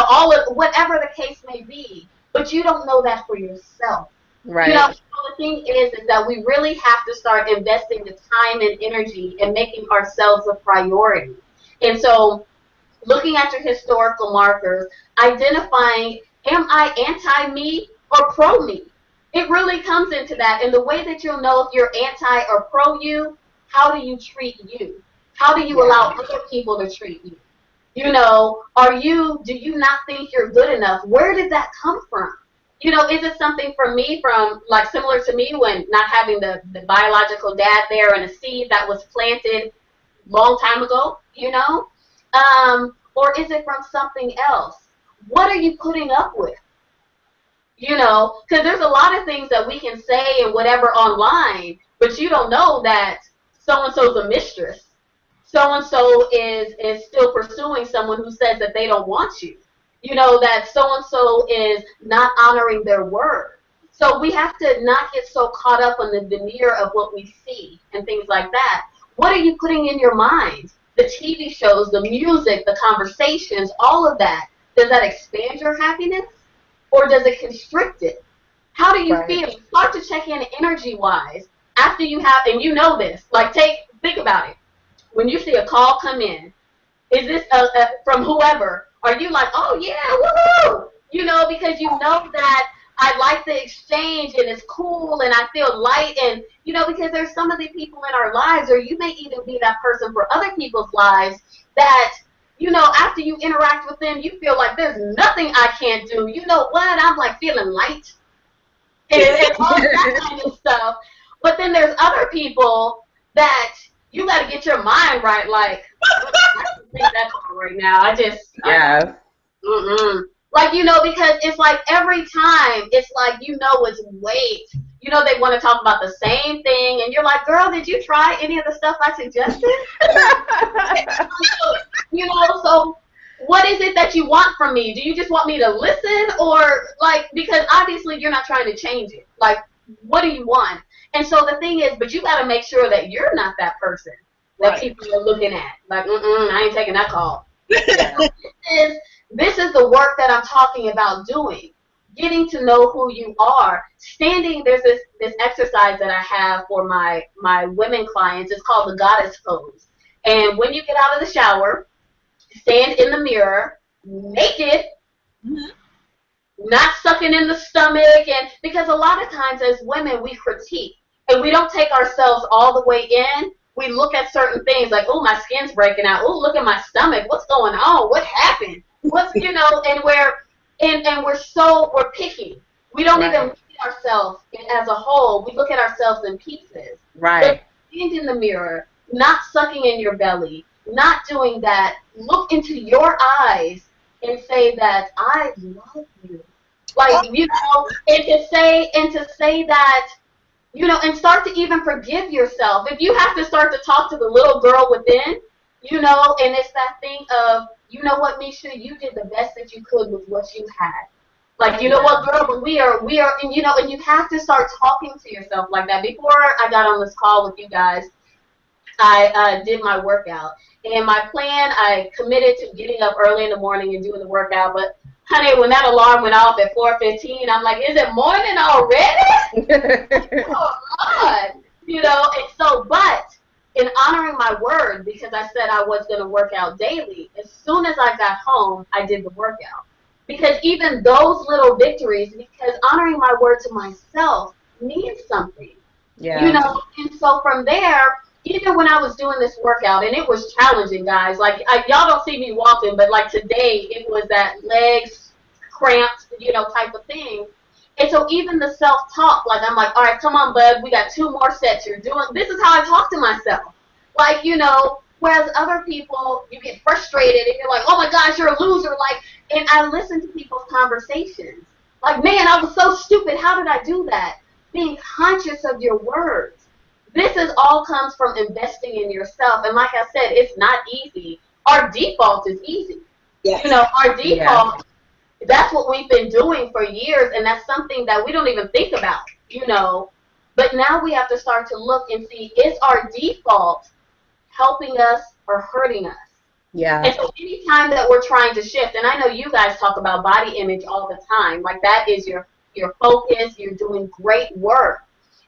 All of whatever the case may be. But you don't know that for yourself. Right. So the thing is that we really have to start investing the time and energy and making ourselves a priority. And so, looking at your historical markers, identifying, am I anti-me or pro-me? It really comes into that. And the way that you'll know if you're anti or pro-you, how do you treat you? How do you allow other people to treat you? You know, do you not think you're good enough? Where did that come from? You know, is it something from me, from like similar to me when not having the biological dad there and a seed that was planted long time ago, you know? Or is it from something else? What are you putting up with? You know, because there's a lot of things that we can say and whatever online, but you don't know that so-and-so's a mistress. So-and-so is still pursuing someone who says that they don't want you. You know, that so-and-so is not honoring their word. So we have to not get so caught up on the veneer of what we see and things like that. What are you putting in your mind? The TV shows, the music, the conversations, all of that. Does that expand your happiness or does it constrict it? How do you feel? Start to check in energy-wise after you have, and you know this, like think about it. When you see a call come in, is this from whoever? Are you like, oh yeah, woohoo? You know, because you know that I like the exchange and it's cool and I feel light, and you know, because there's some of the people in our lives, or you may even be that person for other people's lives that, you know, after you interact with them, you feel like there's nothing I can't do. You know what? I'm like feeling light and all that kind of stuff. But then there's other people that you got to get your mind right. Like, I don't think that's right now. Like, you know, because it's like every time it's like, you know, it's weight. You know, they want to talk about the same thing. And you're like, girl, did you try any of the stuff I suggested? You know, so what is it that you want from me? Do you just want me to listen? Or, like, because obviously you're not trying to change it. Like, what do you want? And so the thing is, but you got to make sure that you're not that person that people are looking at. Like, I ain't taking that call. This is the work that I'm talking about doing. Getting to know who you are. There's this exercise that I have for my women clients. It's called the goddess pose. And when you get out of the shower, stand in the mirror, naked, not sucking in the stomach, and because a lot of times as women we critique and we don't take ourselves all the way in. We look at certain things like, oh, my skin's breaking out. Oh, look at my stomach. What's going on? What happened? You know, and we're picky. We don't even look at ourselves as a whole. We look at ourselves in pieces. Right. But stand in the mirror, not sucking in your belly, not doing that. Look into your eyes and say that I love you. Like, you know, and to say that, you know, and start to even forgive yourself. If you have to start to talk to the little girl within, you know, and it's that thing of, you know what, Misha, you did the best that you could with what you had. Like, you know what, girl, but we are, and you know, and you have to start talking to yourself like that. Before I got on this call with you guys, I did my workout. And my plan, I committed to getting up early in the morning and doing the workout, but honey, when that alarm went off at 4:15, I'm like, is it morning already? Oh, God. You know, and so, but in honoring my word, because I said I was going to work out daily, as soon as I got home, I did the workout. Because even those little victories, because honoring my word to myself means something. Yeah. You know, and so from there, even when I was doing this workout, and it was challenging, guys. Like, y'all don't see me walking, but like today, it was that legs cramped, you know, type of thing. And so even the self-talk, like I'm like, all right, come on, bud, we got 2 more sets. You're doing. This is how I talk to myself. Like, you know, Whereas other people, you get frustrated and you're like, oh my gosh, you're a loser. Like, and I listen to people's conversations. Like, man, I was so stupid. How did I do that? Being conscious of your words. This is all comes from investing in yourself. And like I said, it's not easy. Our default is easy. Yes. You know, our default, that's what we've been doing for years, and that's something that we don't even think about, you know. But now we have to start to look and see, is our default helping us or hurting us? Yeah. And so anytime that we're trying to shift, and I know you guys talk about body image all the time, like that is your focus, you're doing great work.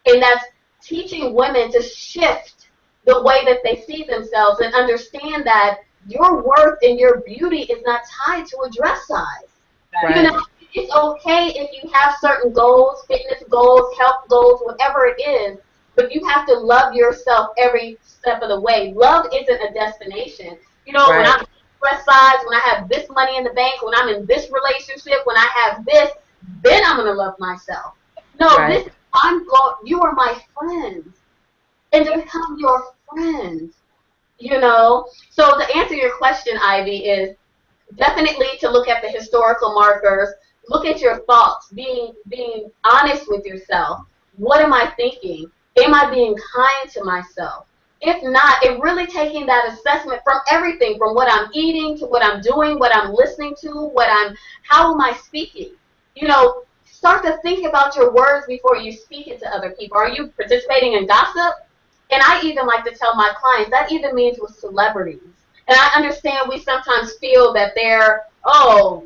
And that's teaching women to shift the way that they see themselves and understand that your worth and your beauty is not tied to a dress size. Right. You know, it's okay if you have certain goals, fitness goals, health goals, whatever it is, but you have to love yourself every step of the way. Love isn't a destination. You know, when I'm dress size, when I have this money in the bank, when I'm in this relationship, when I have this, then I'm going to love myself. No, this you are my friends. And to become your friend, you know. So to answer your question, Ivy, is definitely to look at the historical markers, look at your thoughts, being honest with yourself. What am I thinking? Am I being kind to myself? If not, it really taking that assessment from everything, from what I'm eating to what I'm doing, what I'm listening to, how am I speaking? You know, start to think about your words before you speak it to other people. Are you participating in gossip? And I even like to tell my clients, that even means with celebrities. And I understand we sometimes feel that they're,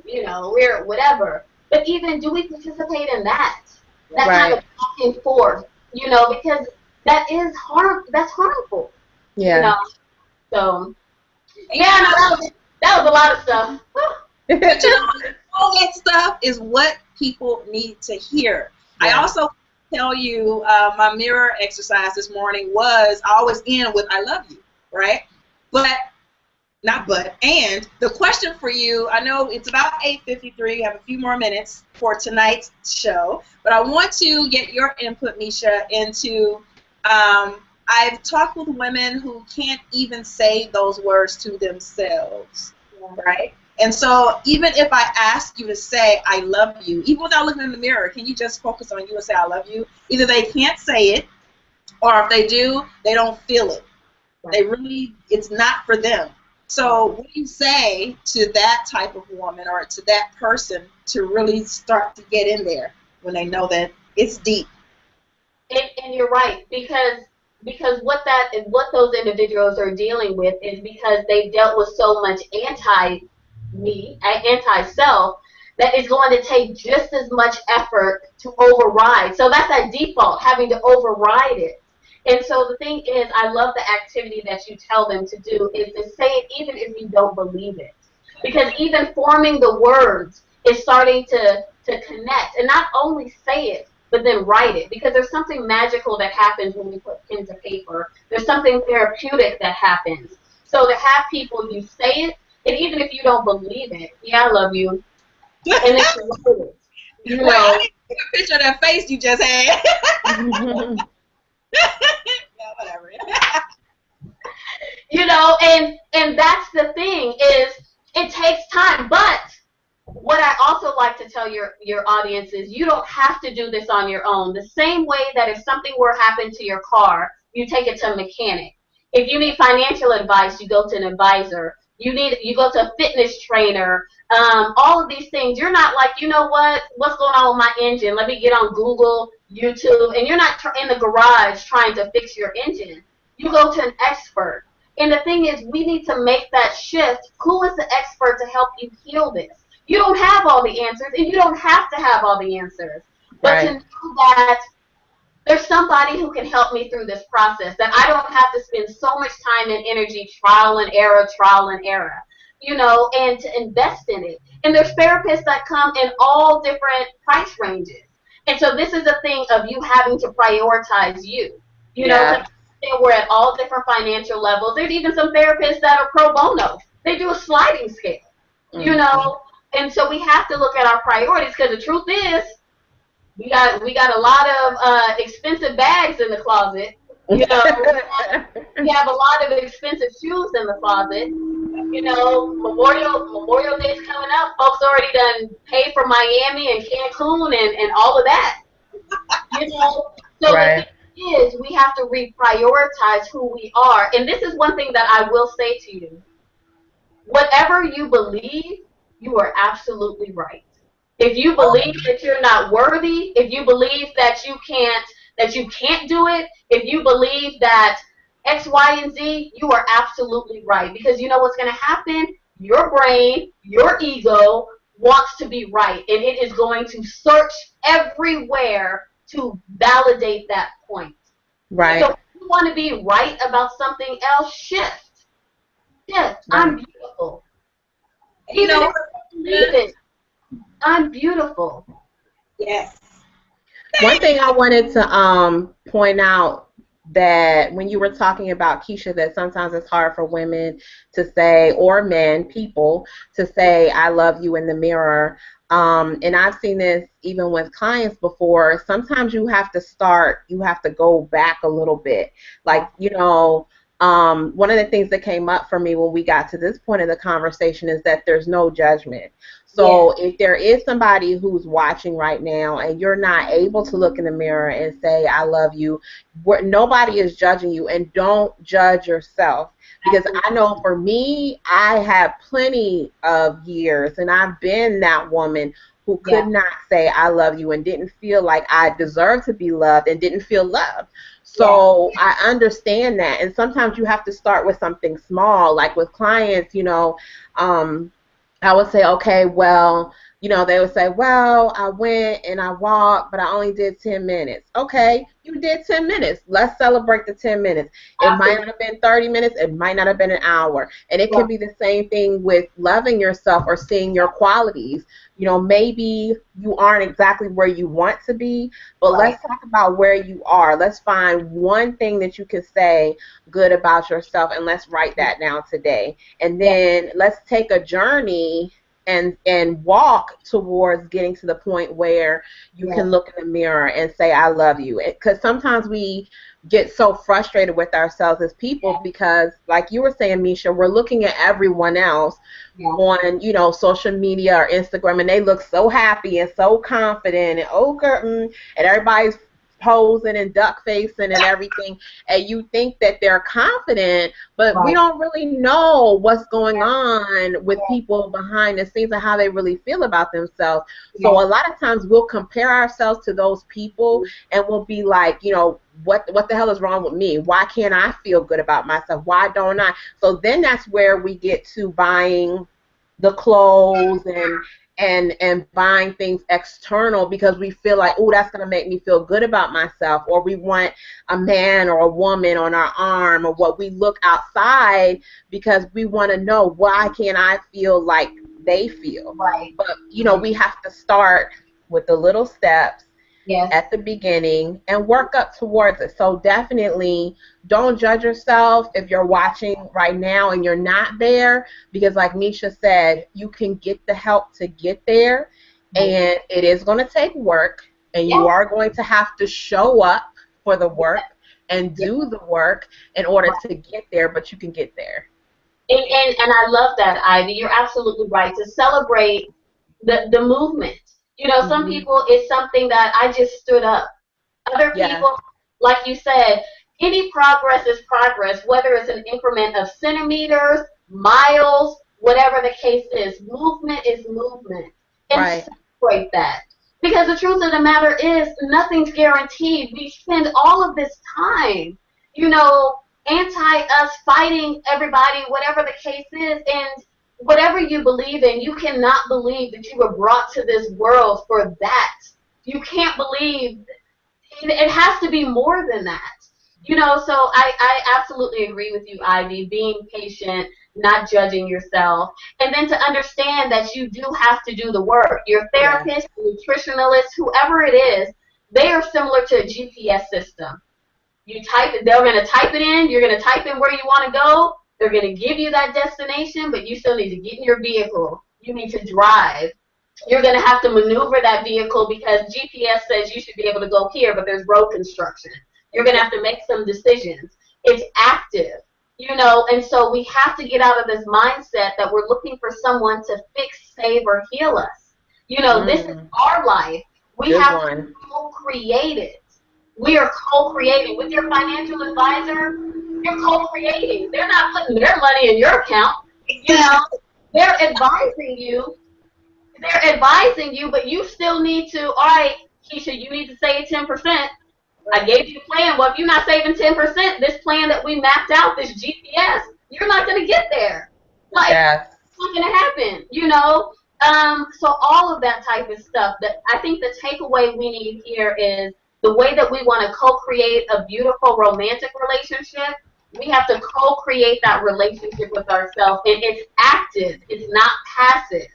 you know, we're whatever. But even, do we participate in that? That kind of back and forth, you know, because that's harmful. Yeah. You know? So, yeah, no, that was a lot of stuff. But you know, all that stuff is what people need to hear. Yeah. I also tell you, my mirror exercise this morning was, I always end with, I love you, right? And the question for you, I know it's about 8:53, you have a few more minutes for tonight's show, but I want to get your input, Misha, into, I've talked with women who can't even say those words to themselves, right? And so even if I ask you to say, I love you, even without looking in the mirror, can you just focus on you and say, I love you? Either they can't say it, or if they do, they don't feel it. They really, it's not for them. So what do you say to that type of woman or to that person to really start to get in there when they know that it's deep? And you're right, because what those individuals are dealing with is because they've dealt with so much anti-me, anti-self, that is going to take just as much effort to override. So that's that default, having to override it. And so the thing is, I love the activity that you tell them to do is to say it even if you don't believe it. Because even forming the words is starting to connect. And not only say it, but then write it. Because there's something magical that happens when we put pen to paper. There's something therapeutic that happens. So to have people, you say it, and even if you don't believe it, yeah, I love you. And then you write it. You know, I need to take a picture of that face you just had. Yeah, whatever. You know, and that's the thing is it takes time. But what I also like to tell your audience is you don't have to do this on your own. The same way that if something were to happen to your car, you take it to a mechanic. If you need financial advice, you go to an advisor. You go to a fitness trainer. All of these things. You're not like, you know what's going on with my engine? Let me get on Google, YouTube, and you're not in the garage trying to fix your engine. You go to an expert. And the thing is, we need to make that shift. Who is the expert to help you heal this? You don't have all the answers, and you don't have to have all the answers. But to know that there's somebody who can help me through this process, that I don't have to spend so much time and energy, trial and error, you know, and to invest in it. And there's therapists that come in all different price ranges. And so this is a thing of you having to prioritize you. You know, we're at all different financial levels. There's even some therapists that are pro bono. They do a sliding scale, you know. And so we have to look at our priorities, because the truth is, we got a lot of expensive bags in the closet, you know. We have a lot of expensive shoes in the closet. You know, Memorial Day's coming up. Folks already done paid for Miami and Cancun and all of that. You know, so the Right. thing is, we have to reprioritize who we are. And this is one thing that I will say to you. Whatever you believe, you are absolutely right. If you believe that you're not worthy, if you believe that you can't do it, if you believe that X, Y, and Z, you are absolutely right. Because you know what's going to happen? Your brain, your ego wants to be right, and it is going to search everywhere to validate that point. Right. So if you want to be right about something else, shift. Shift. I'm Right. beautiful. You Even know if you believe it, I'm beautiful. Yes. One thing I wanted to point out, that when you were talking about, Keisha, that sometimes it's hard for women to say, or men, people, to say I love you in the mirror. And I've seen this even with clients before. Sometimes you have to go back a little bit. Like, one of the things that came up for me when we got to this point of the conversation is that there's no judgment. So if there is somebody who's watching right now and you're not able to look in the mirror and say, I love you, nobody is judging you, and don't judge yourself. Because I know for me, I had plenty of years, and I've been that woman who could not say I love you and didn't feel like I deserved to be loved and didn't feel loved. So I understand that. And sometimes you have to start with something small, like with clients, I would say, okay, well, they would say, well, I went and I walked, but I only did 10 minutes. Okay, you did 10 minutes. Let's celebrate the 10 minutes. It might not have been 30 minutes. It might not have been an hour. And it can be the same thing with loving yourself or seeing your qualities. Maybe you aren't exactly where you want to be, but let's talk about where you are. Let's find one thing that you can say good about yourself, and let's write that down today. And then let's take a journey and walk towards getting to the point where you can look in the mirror and say, I love you. Because sometimes we get so frustrated with ourselves as people because, like you were saying, Misha, we're looking at everyone else on, social media or Instagram, and they look so happy and so confident and everybody's posing and duck facing and everything, and you think that they're confident, but we don't really know what's going on with people behind the scenes and how they really feel about themselves. So a lot of times we'll compare ourselves to those people, and we'll be like, what the hell is wrong with me? Why can't I feel good about myself? Why don't I? So then that's where we get to buying the clothes and buying things external because we feel like, oh, that's going to make me feel good about myself, or we want a man or a woman on our arm, or what we look outside because we want to know, why can't I feel like they feel? But, we have to start with the little steps at the beginning and work up towards it. So definitely don't judge yourself if you're watching right now and you're not there, because like Misha said, you can get the help to get there, and it is going to take work, and you are going to have to show up for the work and do the work in order to get there, but you can get there. And I love that, Ivy. You're absolutely right. To celebrate the movement. Some people, it's something that I just stood up. Other people, like you said, any progress is progress, whether it's an increment of centimeters, miles, whatever the case is. Movement is movement. And celebrate that. Because the truth of the matter is, nothing's guaranteed. We spend all of this time, anti-us, fighting everybody, whatever the case is, and whatever you believe in, you cannot believe that you were brought to this world for that. You can't believe, it has to be more than that. So I absolutely agree with you, Ivy, being patient, not judging yourself, and then to understand that you do have to do the work. Your therapist, nutritionalist, whoever it is, they are similar to a GPS system. They're going to type it in, you're going to type in where you want to go, they're going to give you that destination, but you still need to get in your vehicle. You need to drive. You're going to have to maneuver that vehicle because GPS says you should be able to go here, but there's road construction. You're going to have to make some decisions. It's active, you know, and so we have to get out of this mindset that we're looking for someone to fix, save, or heal us. You know, this is our life. We Good have to one. co-create it. We are co-creating. With your financial advisor, you're co-creating. They're not putting their money in your account. You know, they're advising you. They're advising you, but you still need to, all right, Keisha, you need to save 10%. I gave you a plan. Well, if you're not saving 10%, this plan that we mapped out, this GPS, you're not going to get there. Like, Yes. it's not going to happen, you know? So all of that type of stuff, that I think the takeaway we need here is the way that we want to co-create a beautiful romantic relationship, we have to co-create that relationship with ourselves. And it's active. It's not passive.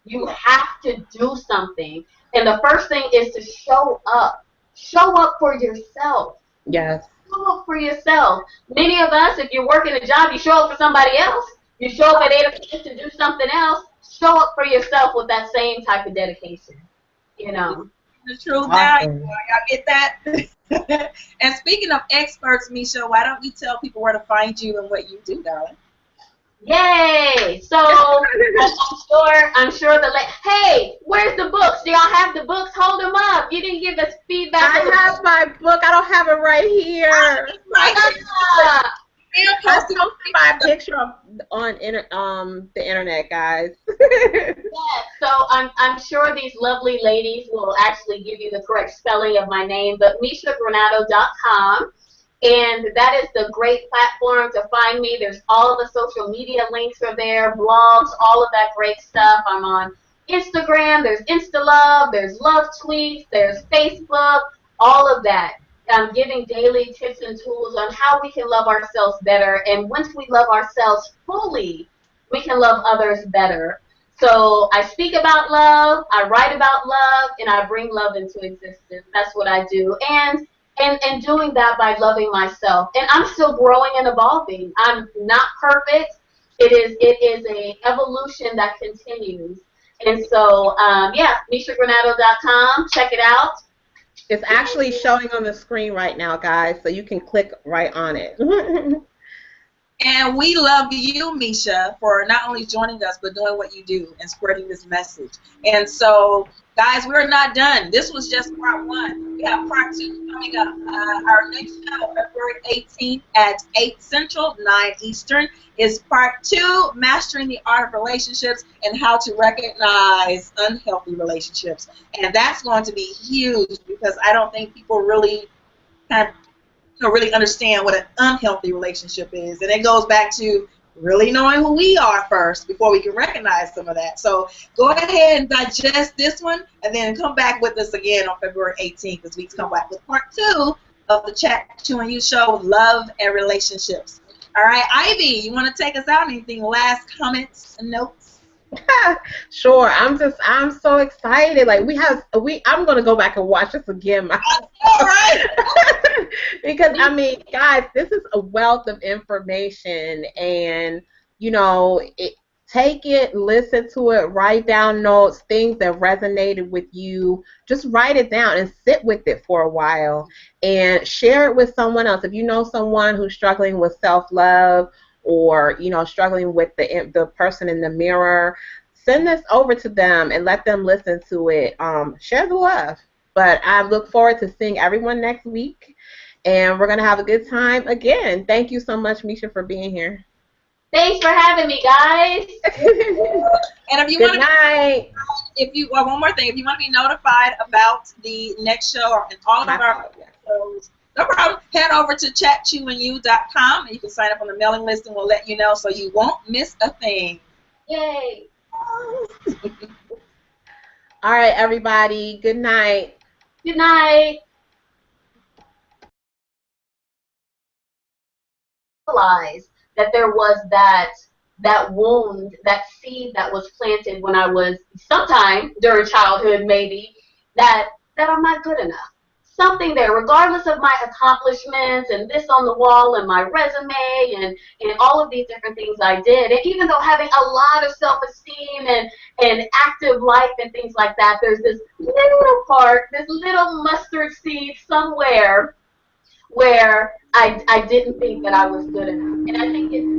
You have to do something. And the first thing is to show up. Show up for yourself. Yes. Show up for yourself. Many of us, if you're working a job, you show up for somebody else. You show up at 8 o'clock to do something else. Show up for yourself with that same type of dedication. You know. The truth now, Awesome. y'all get that? And speaking of experts, Misha, why don't you tell people where to find you and what you do, darling? Yay! So I'm sure hey, where's the books? Do y'all have the books? Hold them up. You didn't give us feedback. I have my book. I don't have it right here. Ah, I posted my picture on the internet, guys. yeah, so I'm sure these lovely ladies will actually give you the correct spelling of my name, but MishaGranado.com. And that is the great platform to find me. There's all of the social media links are there, blogs, all of that great stuff. I'm on Instagram. There's InstaLove. There's Love Tweets. There's Facebook. All of that. I'm giving daily tips and tools on how we can love ourselves better. And once we love ourselves fully, we can love others better. So I speak about love, I write about love, and I bring love into existence. That's what I do. And doing that by loving myself. And I'm still growing and evolving. I'm not perfect. It is a evolution that continues. And so, yeah, MishaGranado.com. Check it out. It's actually showing on the screen right now, guys, so you can click right on it. And we love you, Misha, for not only joining us, but doing what you do and spreading this message. And so, guys, we're not done. This was just part one. We have part two coming up. Our next show, February 18th at 8 Central, 9 Eastern, is part two, Mastering the Art of Relationships and How to Recognize Unhealthy Relationships. And that's going to be huge because I don't think people really kind of really understand what an unhealthy relationship is. And it goes back to really knowing who we are first before we can recognize some of that. So go ahead and digest this one and then come back with us again on February 18th as we come back with part two of the Chat to and You show with love and relationships. All right, Ivy, you want to take us out? Anything last comments and notes? Sure. I'm so excited. Like I'm gonna go back and watch this again. All right. Because I mean, guys, this is a wealth of information, and you know, take it, listen to it, write down notes, things that resonated with you. Just write it down and sit with it for a while, and share it with someone else. If you know someone who's struggling with self-love, or you know, struggling with the person in the mirror, send this over to them and let them listen to it. Share the love. But I look forward to seeing everyone next week, and we're gonna have a good time again. Thank you so much, Misha, for being here. Thanks for having me, guys. And if you Good want night. one more thing, if you want to be notified about the next show and all of our episodes, no problem. Head over to chatchewindyou.com and you can sign up on the mailing list and we'll let you know so you won't miss a thing. Yay. All right, everybody. Good night. Good night. Realize that there was that wound, that seed that was planted when I was sometime during childhood, maybe, that I'm not good enough. Something there, regardless of my accomplishments and this on the wall and my resume and all of these different things I did. And even though having a lot of self-esteem and active life and things like that, there's this little part, this little mustard seed somewhere where I didn't think that I was good enough. And I think it's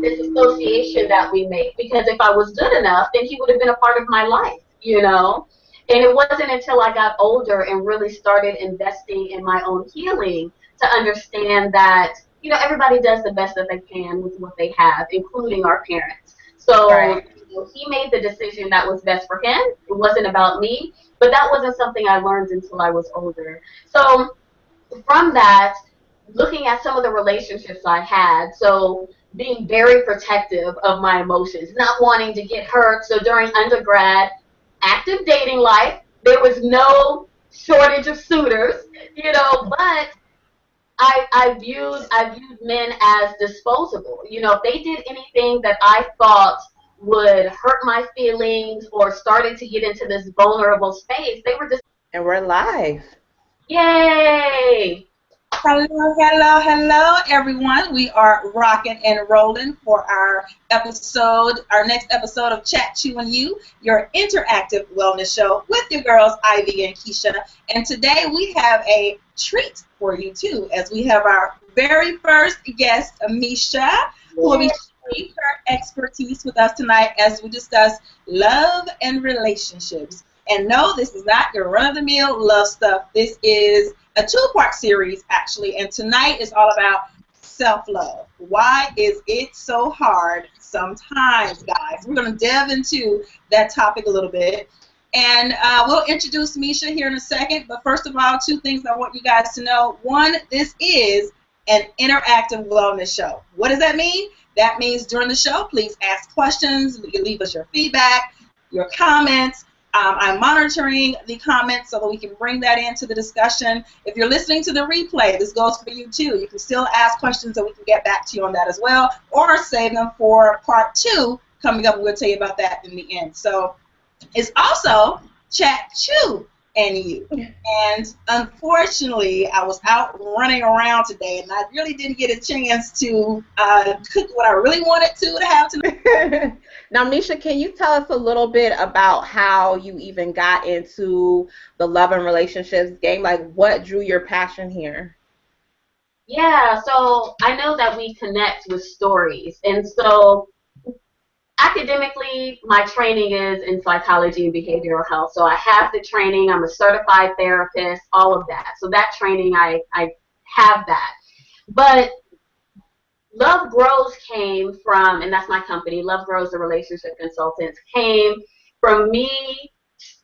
this association that we make, because if I was good enough, then he would have been a part of my life, you know? And it wasn't until I got older and really started investing in my own healing to understand that, everybody does the best that they can with what they have, including our parents. So, Right. he made the decision that was best for him. It wasn't about me, but that wasn't something I learned until I was older. So, from that, looking at some of the relationships I had, so being very protective of my emotions, not wanting to get hurt. So during undergrad, active dating life, there was no shortage of suitors, but I viewed men as disposable. If they did anything that I thought would hurt my feelings or started to get into this vulnerable space, they were just, And we're live. yay. Hello, hello, hello, everyone. We are rocking and rolling for our next episode of Chat Chew and You, your interactive wellness show with your girls, Ivy and Keisha. And today we have a treat for you, too, as we have our very first guest, Misha, who will be sharing her expertise with us tonight as we discuss love and relationships. And no, this is not your run-of-the-mill love stuff. This is a two-part series, actually, and tonight is all about self-love. Why is it so hard sometimes, guys? We're going to delve into that topic a little bit, and we'll introduce Misha here in a second, but first of all, two things I want you guys to know. One, this is an interactive wellness show. What does that mean? That means during the show, please ask questions, you can leave us your feedback, your comments. I'm monitoring the comments so that we can bring that into the discussion. If you're listening to the replay, this goes for you too. You can still ask questions and we can get back to you on that as well, or save them for part 2 coming up. We'll tell you about that in the end. So it's also Chat Chew and You. And unfortunately, I was out running around today and I really didn't get a chance to cook what I really wanted to have tonight. Now, Misha, can you tell us a little bit about how you even got into the love and relationships game? Like, what drew your passion here? Yeah, so I know that we connect with stories. And so academically, my training is in psychology and behavioral health. So I have the training. I'm a certified therapist, all of that. So that training, I have that. But Love Grows came from, and that's my company, Love Grows, the Relationship Consultants, came from me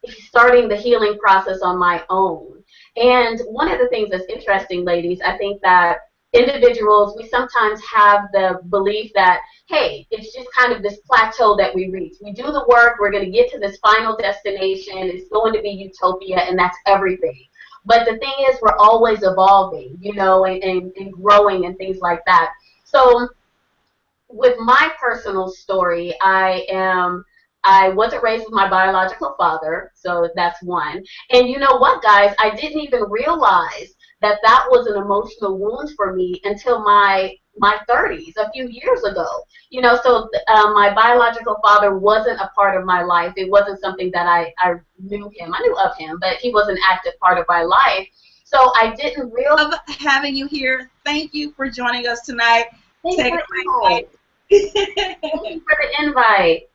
starting the healing process on my own. And one of the things that's interesting, ladies, I think that individuals, we sometimes have the belief that, hey, it's just kind of this plateau that we reach. We do the work, we're going to get to this final destination, it's going to be utopia, and that's everything. But the thing is, we're always evolving, and growing and things like that. So with my personal story, I wasn't raised with my biological father, so that's one. And you know what, guys? I didn't even realize that that was an emotional wound for me until my 30s, a few years ago. So my biological father wasn't a part of my life. It wasn't something that I knew him. I knew of him, but he was an active part of my life. So I didn't realize. Love having you here. Thank you for joining us tonight. Thank you Take for it the invite. Thank you for the invite.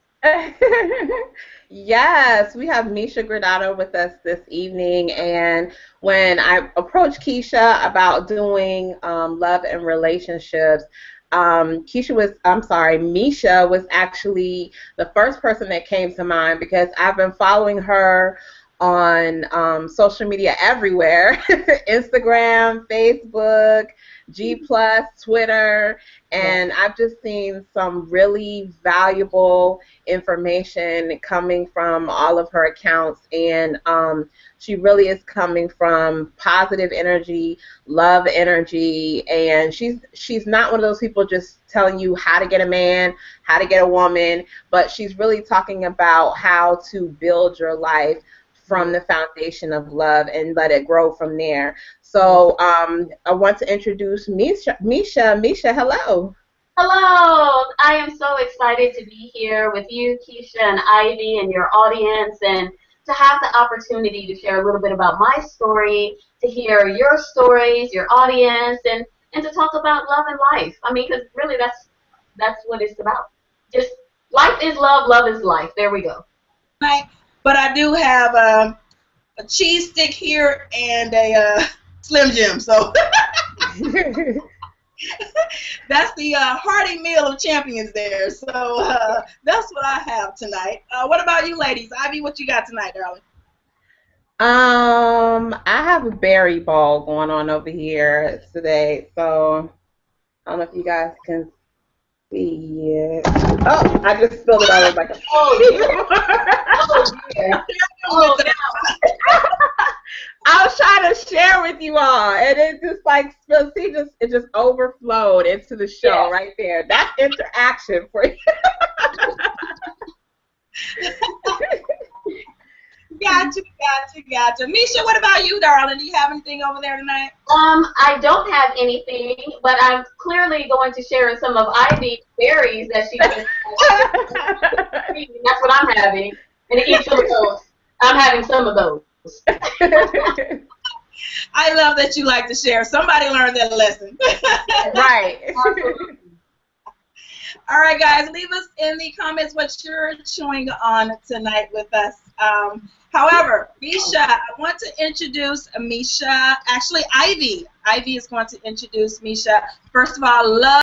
Yes, we have Misha Gradano with us this evening, and when I approached Keisha about doing love and relationships, Misha was actually the first person that came to mind because I've been following her on social media everywhere, Instagram, Facebook, G+, Twitter, and I've just seen some really valuable information coming from all of her accounts, and she really is coming from positive energy, love energy, and she's not one of those people just telling you how to get a man, how to get a woman, but she's really talking about how to build your life from the foundation of love and let it grow from there. So I want to introduce Misha. Misha, hello. Hello! I am so excited to be here with you, Keisha and Ivy, and your audience, and to have the opportunity to share a little bit about my story to hear your stories, your audience, and to talk about love and life. I mean, because really that's what it's about. Just life is love, love is life. There we go. Right. But I do have a cheese stick here and a Slim Jim. So that's the hearty meal of champions there. So that's what I have tonight. What about you, ladies? Ivy, what you got tonight, darling? I have a berry ball going on over here today, so I don't know if you guys can see it. Oh, I just spilled it all over my cup. Oh dear. Oh dear. I was trying to share with you all, and it just like spilled. See, it just overflowed into the show right there. That's interaction for you. Gotcha. Misha, what about you, darling? Do you have anything over there tonight? I don't have anything, but I'm clearly going to share some of Ivy's berries that she just that's what I'm having. And each of those, I'm having some of those. I love that you like to share. Somebody learned that lesson. Right. All right, guys, leave us in the comments what you're chewing on tonight with us. However, Misha, I want to introduce Misha. Actually, Ivy. Ivy is going to introduce Misha. First of all, love.